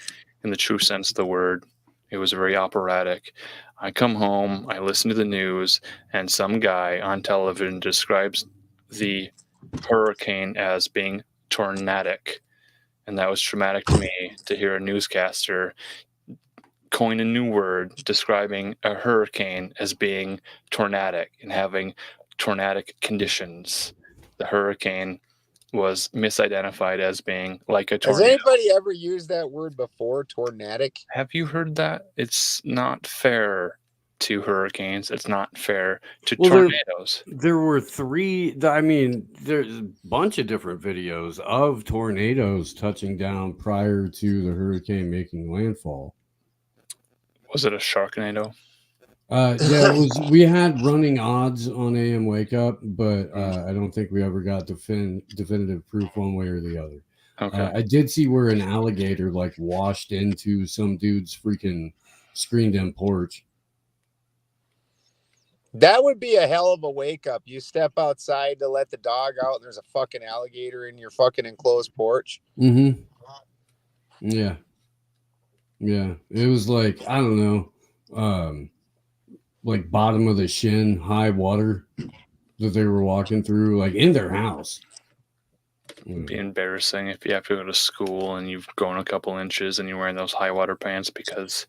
in the true sense of the word. It was very operatic. I come home, I listen to the news, and some guy on television describes the hurricane as being tornadic. And that was traumatic to me to hear a newscaster coin a new word describing a hurricane as being tornadic and having tornadic conditions. The hurricane was misidentified as being like a tornado. Has anybody ever used that word before, tornadic? Have you heard that? It's not fair to hurricanes. It's not fair to tornadoes. There were three. I mean, there's a bunch of different videos of tornadoes touching down prior to the hurricane making landfall. Was it a Sharknado? Yeah, it was. We had running odds on AM Wake Up, but I don't think we ever got definitive proof one way or the other. Okay. I did see where an alligator like washed into some dude's freaking screened-in porch. That would be a hell of a wake up. You step outside to let the dog out, and there's a fucking alligator in your fucking enclosed porch. Mm-hmm. Yeah. Yeah. It was like, I don't know, like bottom of the shin, high water that they were walking through, like in their house. It'd be embarrassing if you have to go to school and you've grown a couple inches and you're wearing those high water pants because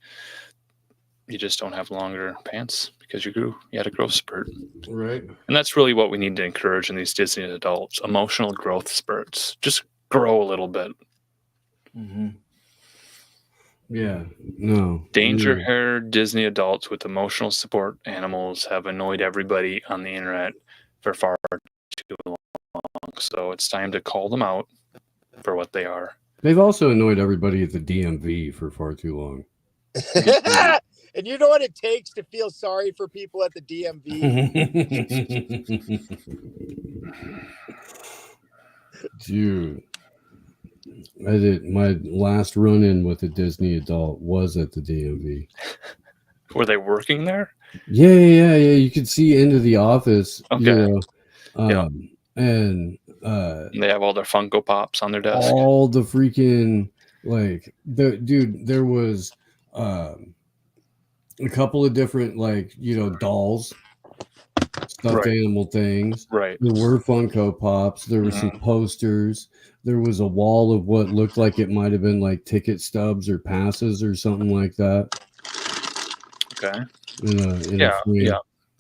you just don't have longer pants because you had a growth spurt. Right. And that's really what we need to encourage in these Disney adults, emotional growth spurts. Just grow a little bit. Mm-hmm. Yeah. No. Danger hair Disney adults with emotional support animals have annoyed everybody on the internet for far too long. So it's time to call them out for what they are. They've also annoyed everybody at the DMV for far too long. And you know what it takes to feel sorry for people at the DMV? Dude, I did my last run-in with a Disney adult was at the DMV. Were they working there? Yeah. You could see into the office. Okay. You know, and they have all their Funko Pops on their desk. All the freaking there was a couple of different dolls, stuffed animal things. Right. There were Funko Pops. There were some posters. There was a wall of what looked like it might have been like ticket stubs or passes or something like that. Okay.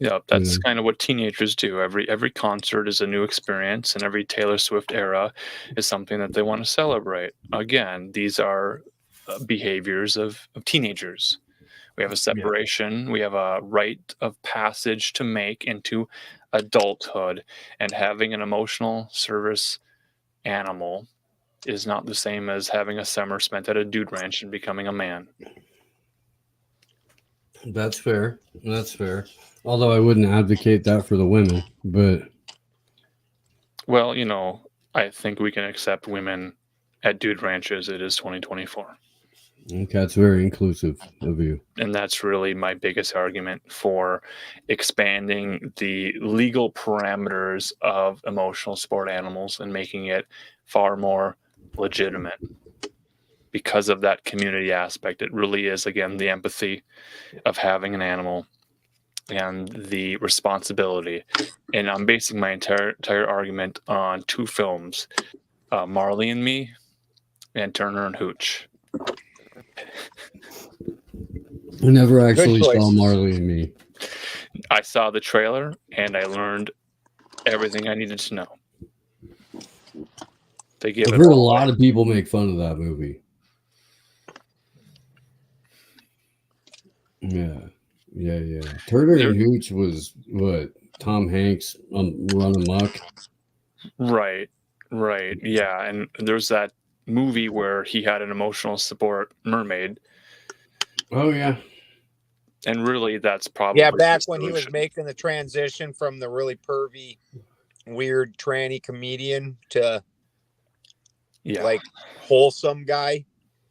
Yeah. That's kind of what teenagers do. Every concert is a new experience, and every Taylor Swift era is something that they want to celebrate. Again, these are behaviors of teenagers. We have a separation. Yeah. We have a rite of passage to make into adulthood, and having an emotional service animal is not the same as having a summer spent at a dude ranch and becoming a man. That's fair. Although I wouldn't advocate that for the women, but well, I think we can accept women At Dude Ranches, it is 2024. Okay, that's very inclusive of you. And that's really my biggest argument for expanding the legal parameters of emotional support animals and making it far more legitimate. Because of that community aspect, it really is, again, the empathy of having an animal and the responsibility. And I'm basing my entire argument on two films, Marley and Me and Turner and Hooch. I never actually saw choices. Marley and Me. I saw the trailer and I learned everything I needed to know. They give I've it heard a all lot away. of people make fun of that movie. Yeah. Turner and Hooch was what? Tom Hanks run amok. Right. Yeah, and there's that movie where he had an emotional support mermaid, Oh yeah. and really that's probably back the when he was solution. making the transition from the really pervy, weird tranny comedian to like wholesome guy.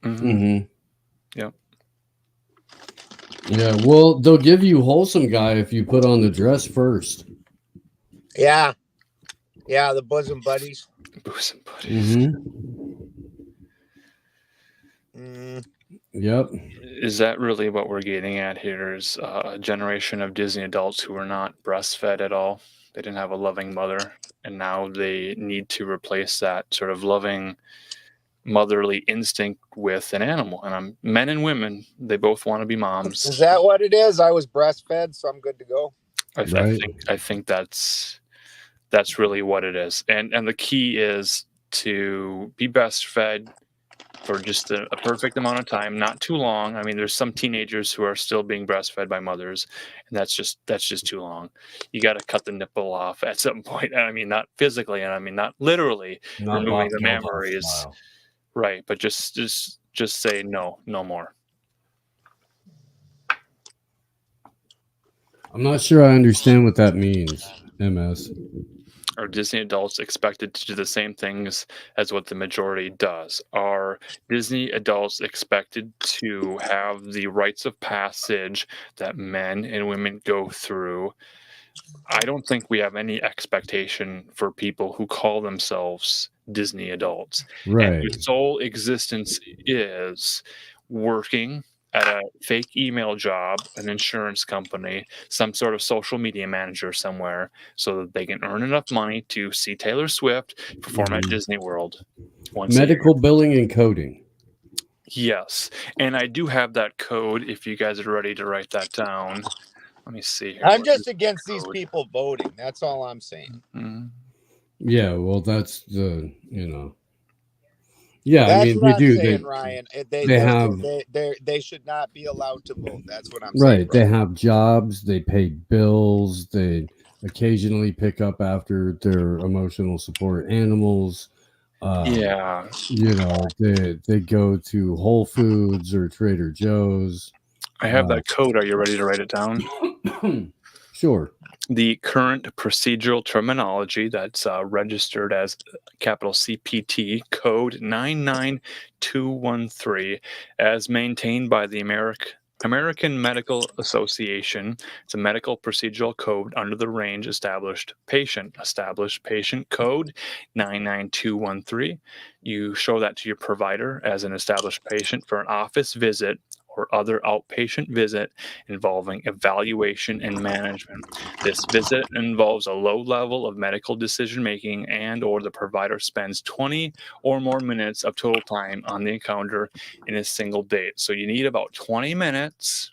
Mm-hmm. Yep. Yeah, well, they'll give you wholesome guy if you put on the dress first. Yeah, the bosom buddies. Bosom buddies. Yep. Is that really what we're getting at here? Is a generation of Disney adults who were not breastfed at all? They didn't have a loving mother, and now they need to replace that sort of loving motherly instinct with an animal. And men and women, they both want to be moms. Is that what it is? I was breastfed, so I'm good to go. I think that's really what it is. And the key is to be breastfed for just a perfect amount of time, not too long. I mean, there's some teenagers who are still being breastfed by mothers, and that's just too long. You got to cut the nipple off at some point. I mean, not physically, and I mean not literally Not removing the Bob Geldof mammaries. style. Right, but just say no more. I'm not sure I understand what that means, MS. Are Disney adults expected to do the same things as what the majority does? Are Disney adults expected to have the rites of passage that men and women go through? I don't think we have any expectation for people who call themselves Disney adults. Right. And whose sole existence is working at a fake email job, an insurance company, some sort of social media manager somewhere, so that they can earn enough money to see Taylor Swift perform at Disney World once a year. Medical billing and coding. Yes. And I do have that code if you guys are ready to write that down. Let me see here. I'm just against these people voting. That's all I'm saying. Mm-hmm. Yeah, well, that's the, Yeah, that's I mean, what they I'm do. saying, Ryan. They should not be allowed to vote. That's what I'm saying. Right. They have jobs. They pay bills. They occasionally pick up after their emotional support animals. They go to Whole Foods or Trader Joe's. I have that code. Are you ready to write it down? Sure. The current procedural terminology that's registered as capital CPT code 99213, as maintained by the American Medical Association. It's a medical procedural code under the range established patient code 99213. You show that to your provider as an established patient for an office visit or other outpatient visit involving evaluation and management. This visit involves a low level of medical decision making, and or the provider spends 20 or more minutes of total time on the encounter in a single date. So you need about 20 minutes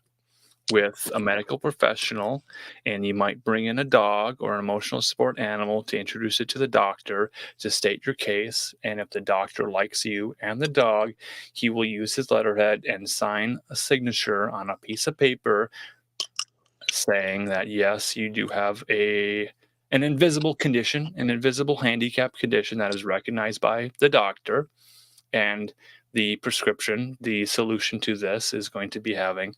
with a medical professional, and you might bring in a dog or an emotional support animal to introduce it to the doctor to state your case. And if the doctor likes you and the dog, he will use his letterhead and sign a signature on a piece of paper saying that yes, you do have an invisible condition, an invisible handicap condition that is recognized by the doctor, and the prescription, the solution to this is going to be having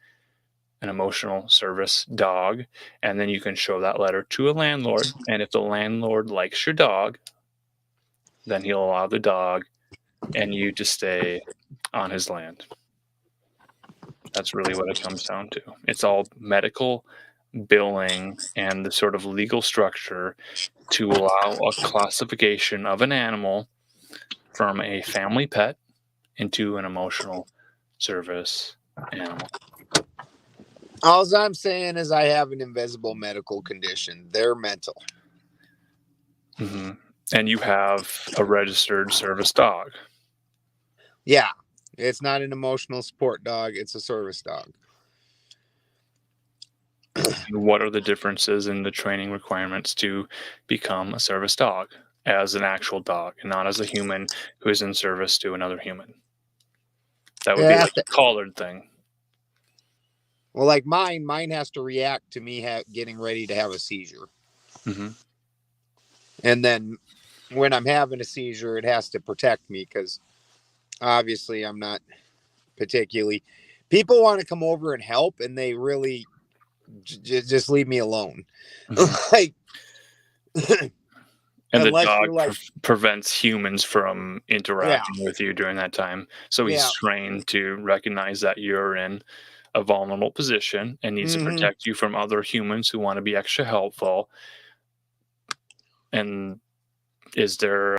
an emotional service dog. And then you can show that letter to a landlord, and if the landlord likes your dog, then he'll allow the dog and you to stay on his land. That's really what it comes down to. It's all medical billing and the sort of legal structure to allow a classification of an animal from a family pet into an emotional service animal. All I'm saying is I have an invisible medical condition. They're mental. Mm-hmm. And you have a registered service dog. Yeah. It's not an emotional support dog. It's a service dog. What are the differences in the training requirements to become a service dog as an actual dog and not as a human who is in service to another human? That would be like a collared thing. Well, like mine has to react to me getting ready to have a seizure. Mm-hmm. And then when I'm having a seizure, it has to protect me because obviously I'm not particularly... People want to come over and help, and they really just leave me alone. Mm-hmm. Like, and the dog prevents humans from interacting with you during that time. So he's trained to recognize that you're in a vulnerable position and needs to protect you from other humans who want to be extra helpful. And is there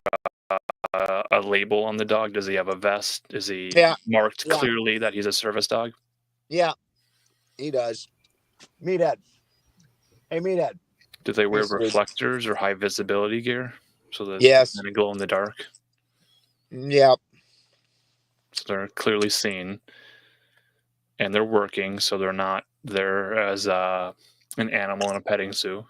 a label on the dog? Does he have a vest? Is he marked clearly that he's a service dog? Yeah, he does. Meathead. Hey, Meathead. Do they wear reflectors or high visibility gear so that it's going to glow in the dark? Yeah. So they're clearly seen, and they're working, so they're not there as an animal in a petting zoo.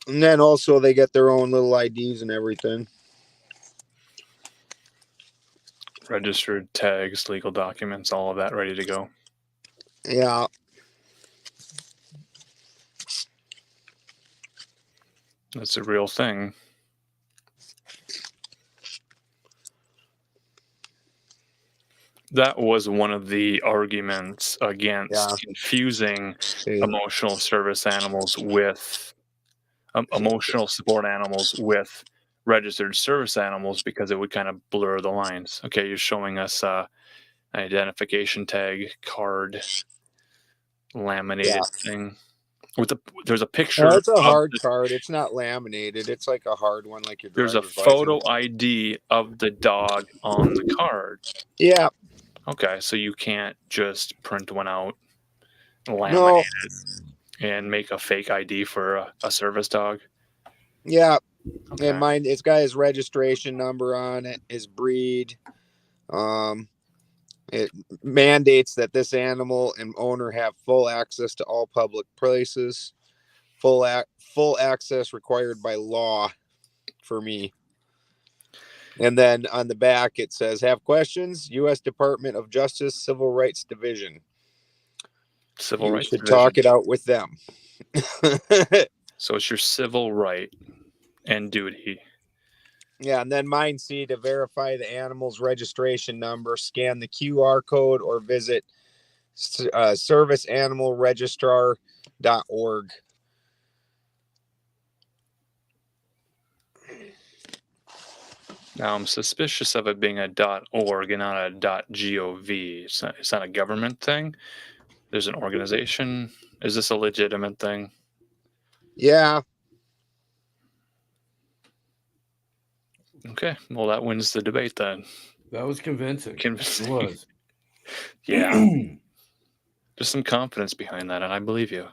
And then also they get their own little IDs and everything. Registered tags, legal documents, all of that ready to go. Yeah. That's a real thing. That was one of the arguments against confusing emotional service animals with emotional support animals with registered service animals, because it would kind of blur the lines. Okay, you're showing us an identification tag card, laminated thing. There's a picture. It's a hard card. It's not laminated. It's like a hard one, like your driver's license. There's a photo ID of the dog on the card. Yeah. Okay, so you can't just print one out, laminate it, and make a fake ID for a service dog. Yeah. Okay. And mine, it's got his registration number on it, his breed. It mandates that this animal and owner have full access to all public places. Full access required by law for me. And then on the back it says, have questions? U.S. Department of Justice, Civil Rights Division. Civil Rights Division. Talk it out with them. So it's your civil right and duty. Yeah, and then mine, see, to verify the animal's registration number, scan the QR code or visit serviceanimalregistrar.org. Now, I'm suspicious of it being a .org and not a .gov. It's not a government thing. There's an organization. Is this a legitimate thing? Yeah. Okay. Well, that wins the debate then. That was convincing. It was. Yeah. Just some confidence behind that, and I believe you.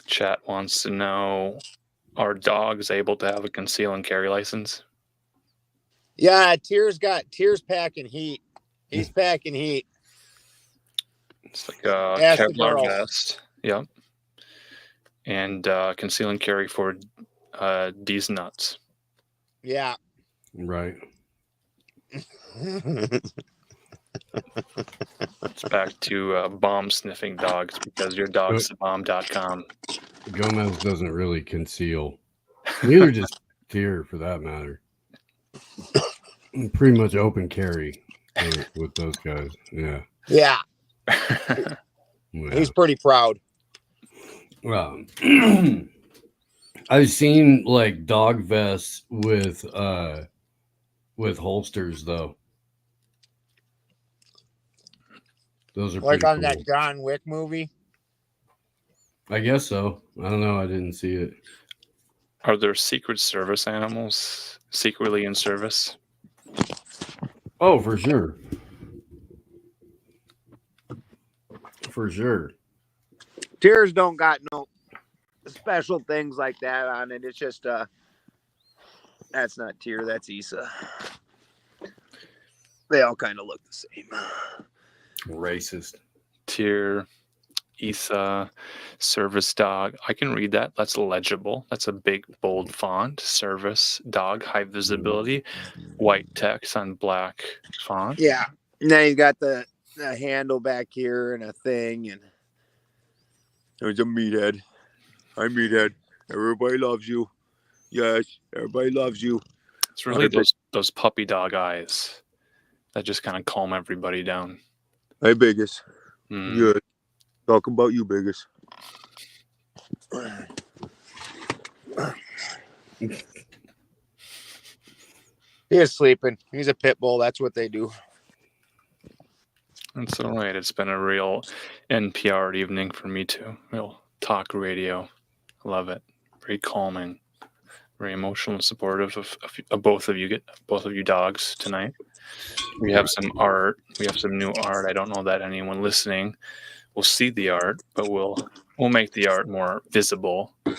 Chat wants to know, are dogs able to have a conceal and carry license? Yeah, Tears packing heat. He's packing heat. It's like a Kevlar vest. Yep. And conceal and carry for D's nuts. Yeah. Right. It's back to bomb sniffing dogs because your dog's bomb.com. Gomez doesn't really conceal. Neither does Tear, for that matter. Pretty much open carry with those guys. Yeah. Yeah. He's pretty proud. I've seen like dog vests with holsters though. Those are Like pretty on cool. that John Wick movie. I guess so. I don't know. I didn't see it. Are there Secret Service animals secretly in service? Oh, for sure. For sure. Tears don't got no special things like that on it. It's just that's not Tear, that's ESA. They all kind of look the same. Racist. Tear, ESA, Service Dog. I can read that. That's legible. That's a big, bold font. Service Dog, high visibility, white text on black font. Yeah. And then you got the handle back here and a thing, and there's a meathead. Hi, meathead. Everybody loves you. Yes, everybody loves you. It's really those puppy dog eyes that just kind of calm everybody down. Hey, Biggest. Mm. Good. Talk about you, Biggest. He is sleeping. He's a pit bull. That's what they do. That's all right. It's been a real NPR evening for me too. Real talk radio. Love it. Very calming. Very emotional and supportive of both of you dogs tonight. We have some art. We have some new art. I don't know that anyone listening will see the art, but we'll make the art more visible. And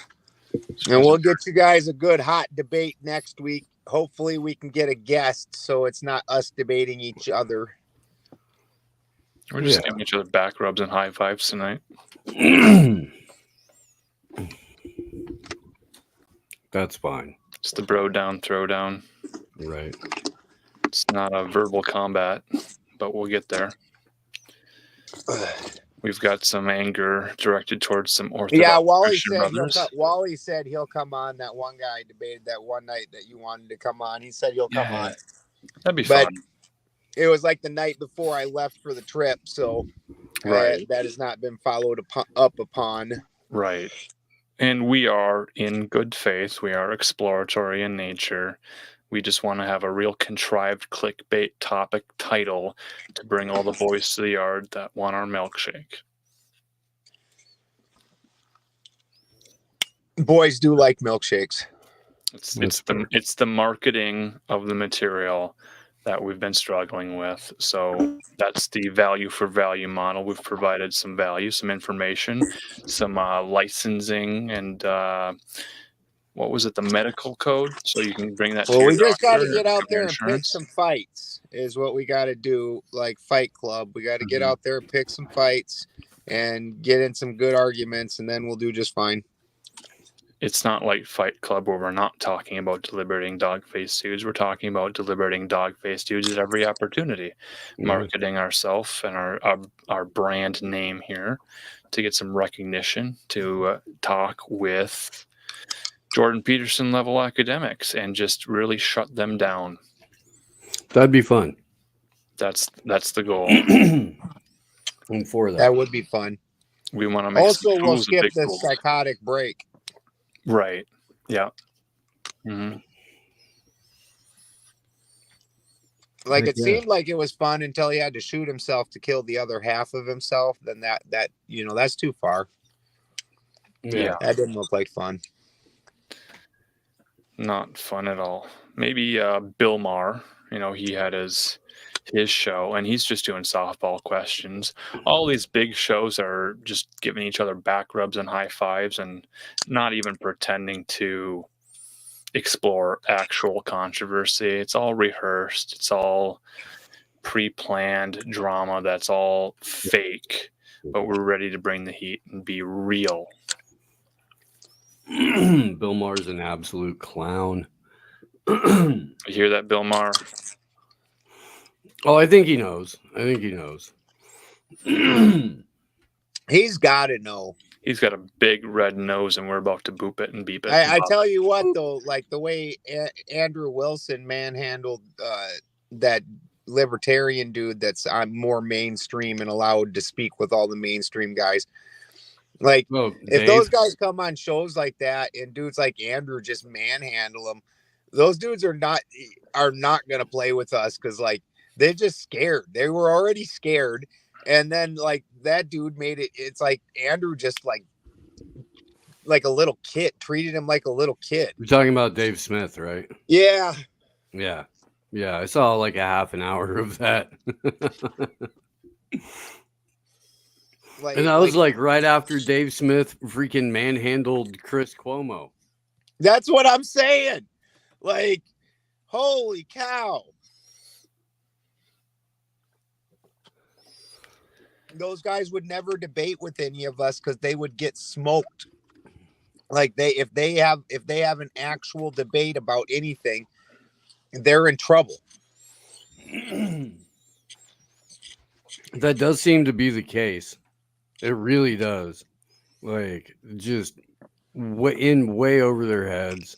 we'll get you guys a good hot debate next week. Hopefully we can get a guest so it's not us debating each other. We're just giving each other back rubs and high fives tonight. That's fine. It's the bro down, throw down. Right. It's not a verbal combat, but we'll get there. We've got some anger directed towards some Orthodox Christian brothers. Wally said he'll come on. That one guy debated that one night that you wanted to come on. He said he'll come on. That'd be fun. It was like the night before I left for the trip, so that has not been followed up upon. Right. And we are in good faith. We are exploratory in nature. We just want to have a real contrived clickbait topic title to bring all the boys to the yard that want our milkshake. Boys do like milkshakes. It's the marketing of the material that we've been struggling with. So that's the value for value model. We've provided some value, some information, some licensing, and what was it? The medical code. So you can bring that. Well, we just got to get out there and pick some fights. Is what we got to do. Like Fight Club, we got to get out there, pick some fights, and get in some good arguments, and then we'll do just fine. It's not like Fight Club where we're not talking about deliberating dog-faced dudes. We're talking about deliberating dog-faced dudes at every opportunity, marketing ourselves and our brand name here to get some recognition, to talk with Jordan Peterson level academics and just really shut them down. That'd be fun. That's the goal. I'm for that. That would be fun. We want to make also we'll skip this psychotic break. Right. Yeah. Mm-hmm. Like it seemed like it was fun until he had to shoot himself to kill the other half of himself. Then that that's too far. Yeah. That didn't look like fun. Not fun at all. Maybe Bill Maher, he had his show and he's just doing softball questions. All these big shows are just giving each other back rubs and high fives and not even pretending to explore actual controversy. It's all rehearsed. It's all pre-planned drama. That's all fake, but we're ready to bring the heat and be real. Bill Maher's an absolute clown. You hear that, Bill Maher? Oh, I think he knows. He's got to know. He's got a big red nose, and we're about to boop it and beep it. I tell you what, though, like the way Andrew Wilson manhandled that libertarian dude that's more mainstream and allowed to speak with all the mainstream guys. Like, if Dave, those guys come on shows like that and dudes like Andrew just manhandle them, those dudes are not gonna play with us because like they're just scared. They were already scared, and then like that dude made it. It's like Andrew just like a little kid, treated him like a little kid. you're talking about Dave Smith, right? Yeah. Yeah. Yeah. I saw like a half an hour of that. Like, and that was like right after Dave Smith freaking manhandled Chris Cuomo. That's what I'm saying. Like, holy cow. Those guys would never debate with any of us because they would get smoked. Like if they have an actual debate about anything, they're in trouble. That does seem to be the case. It really does. Like just way over their heads.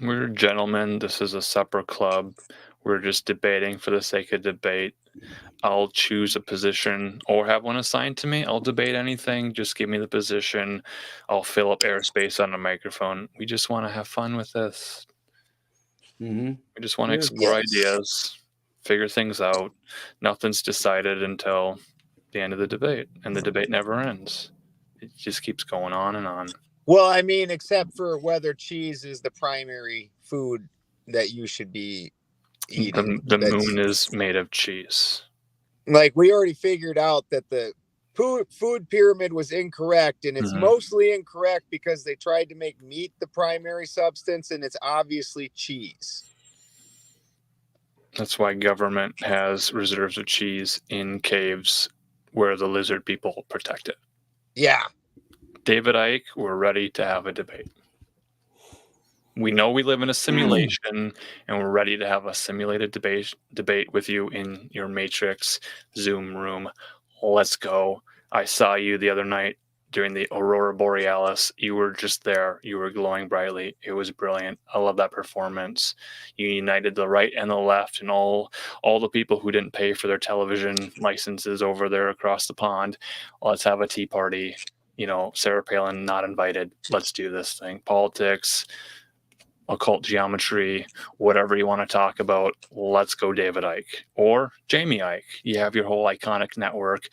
We're gentlemen. This is a separate club. We're just debating for the sake of debate. I'll choose a position or have one assigned to me. I'll debate anything. Just give me the position. I'll fill up airspace on the microphone. We just want to have fun with this. Mm-hmm. We just want to explore ideas, figure things out. Nothing's decided until the end of the debate, and the debate never ends. It just keeps going on and on. Well, I mean, except for whether cheese is the primary food that you should be eating. The moon is made of cheese. Like, we already figured out that the food pyramid was incorrect, and it's mostly incorrect because they tried to make meat the primary substance, and it's obviously cheese. That's why government has reserves of cheese in caves where the lizard people protect it. Yeah. David Icke, we're ready to have a debate. We know we live in a simulation, and we're ready to have a simulated debate with you in your Matrix Zoom room. Let's go. I saw you the other night during the Aurora Borealis. You were just there. You were glowing brightly. It was brilliant. I love that performance. You united the right and the left and all the people who didn't pay for their television licenses over there across the pond. Let's have a tea party. You know, Sarah Palin not invited. Let's do this thing. Politics, occult geometry, whatever you want to talk about. Let's go David Icke or Jamie Icke. You have your whole iconic network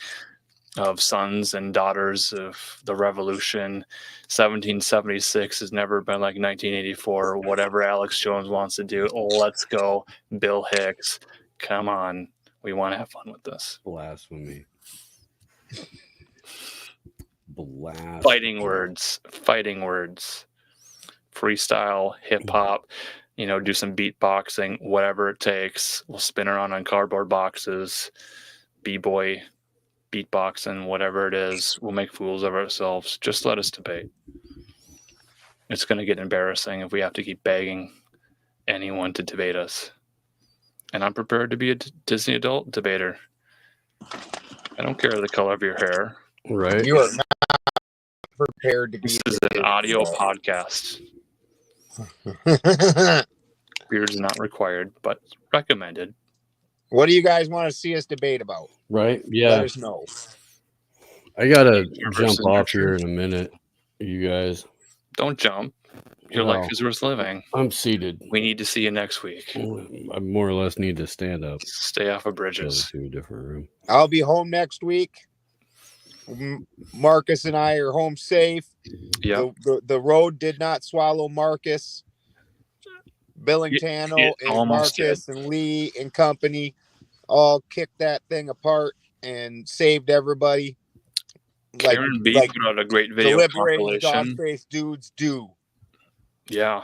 of sons and daughters of the revolution. 1776 has never been like 1984 or whatever Alex Jones wants to do. Let's go Bill Hicks. Come on. We want to have fun with this. Blasphemy. Fighting words. Freestyle, hip hop, do some beatboxing, whatever it takes. We'll spin around on cardboard boxes, b-boy, beatboxing, whatever it is. We'll make fools of ourselves. Just let us debate. It's going to get embarrassing if we have to keep begging anyone to debate us. And I'm prepared to be a Disney adult debater. I don't care the color of your hair. Right. You are not prepared to be. This is an audio podcast. Beards not required, but recommended. What do you guys want to see us debate about? Right. Yeah. Let us know. I gotta jump off here in a minute. You guys. Don't jump. Your life is worth living. I'm seated. We need to see you next week. I more or less need to stand up. Stay off of bridges. Go to a different room. I'll be home next week. Marcus and I are home safe. Yeah. The road did not swallow Marcus. Billingtano and Marcus and Lee and company all kicked that thing apart and saved everybody. Karen B put out a great video deliberating compilation. dog-faced dudes do. Yeah.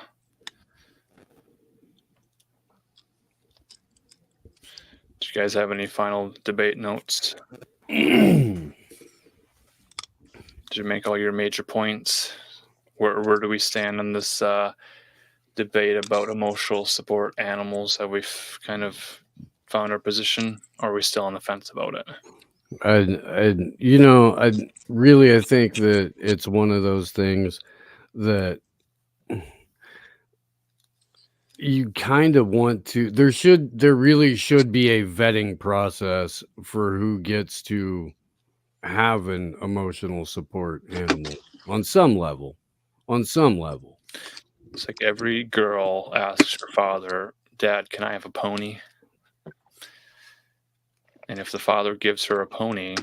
Do you guys have any final debate notes? Did you make all your major points? Where do we stand on this debate about emotional support animals? Have we kind of found our position, or are we still on the fence about it? I think that it's one of those things that you kind of want to. There really should be a vetting process for who gets to have an emotional support animal on some level. On some level. It's like every girl asks her father, "Dad, can I have a pony?" And if the father gives her a pony,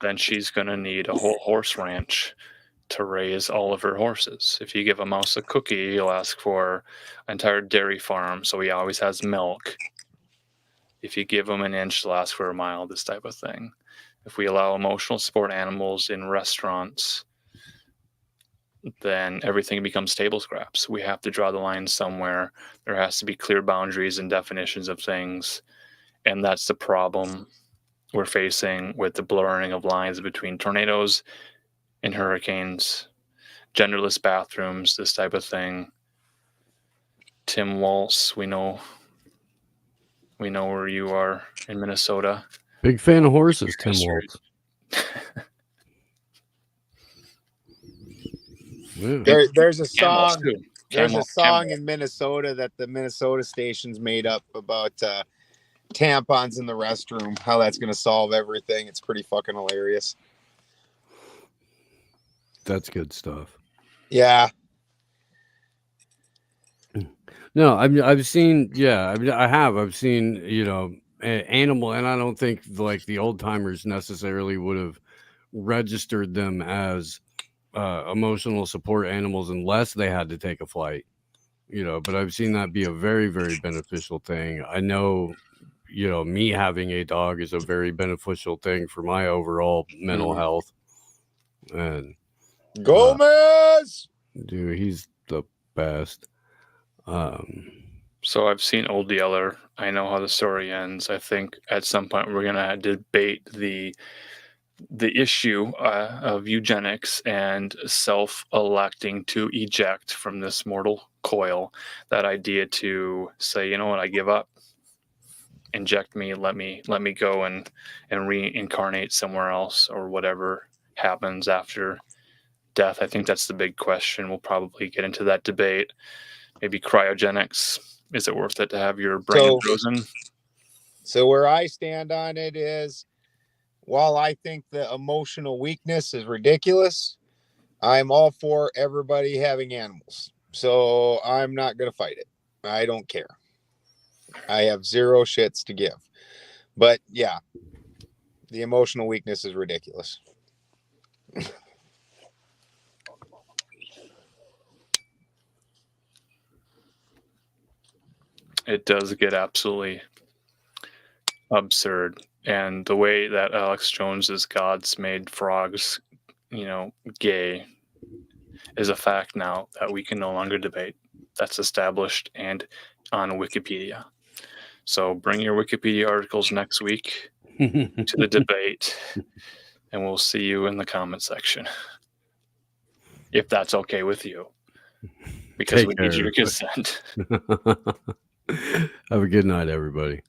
then she's going to need a whole horse ranch to raise all of her horses. If you give a mouse a cookie, he'll ask for an entire dairy farm, so he always has milk. If you give him an inch, they'll ask for a mile, this type of thing. If we allow emotional support animals in restaurants, then everything becomes table scraps. We have to draw the line somewhere. There has to be clear boundaries and definitions of things. And that's the problem we're facing with the blurring of lines between tornadoes and hurricanes, genderless bathrooms, this type of thing. Tim Waltz, we know where you are in Minnesota. Big fan of horses, Tim Waltz. Yeah. There's a song. There's a song Camel. in Minnesota that the Minnesota station's made up about tampons in the restroom. How that's going to solve everything. It's pretty fucking hilarious. That's good stuff. Yeah. No, I've seen. Yeah, I've seen. Animal, and I don't think like the old timers necessarily would have registered them as emotional support animals unless they had to take a flight. But I've seen that be a very, very beneficial thing. I know, me having a dog is a very beneficial thing for my overall mental health. And Gomez, dude, he's the best. So I've seen Old Yeller. I know how the story ends. I think at some point we're gonna debate the issue of eugenics and self-electing to eject from this mortal coil. That idea to say, you know what, I give up. Inject me, let me go and reincarnate somewhere else, or whatever happens after death. I think that's the big question. We'll probably get into that debate. Maybe cryogenics. Is it worth it to have your brain frozen? So where I stand on it is, while I think the emotional weakness is ridiculous, I'm all for everybody having animals. So I'm not going to fight it. I don't care. I have zero shits to give. But yeah, the emotional weakness is ridiculous. It does get absolutely absurd. And the way that Alex Jones's gods made frogs, gay, is a fact now that we can no longer debate. That's established and on Wikipedia. So bring your Wikipedia articles next week to the debate, and we'll see you in the comment section. If that's okay with you. Because we need your consent. Have a good night, everybody.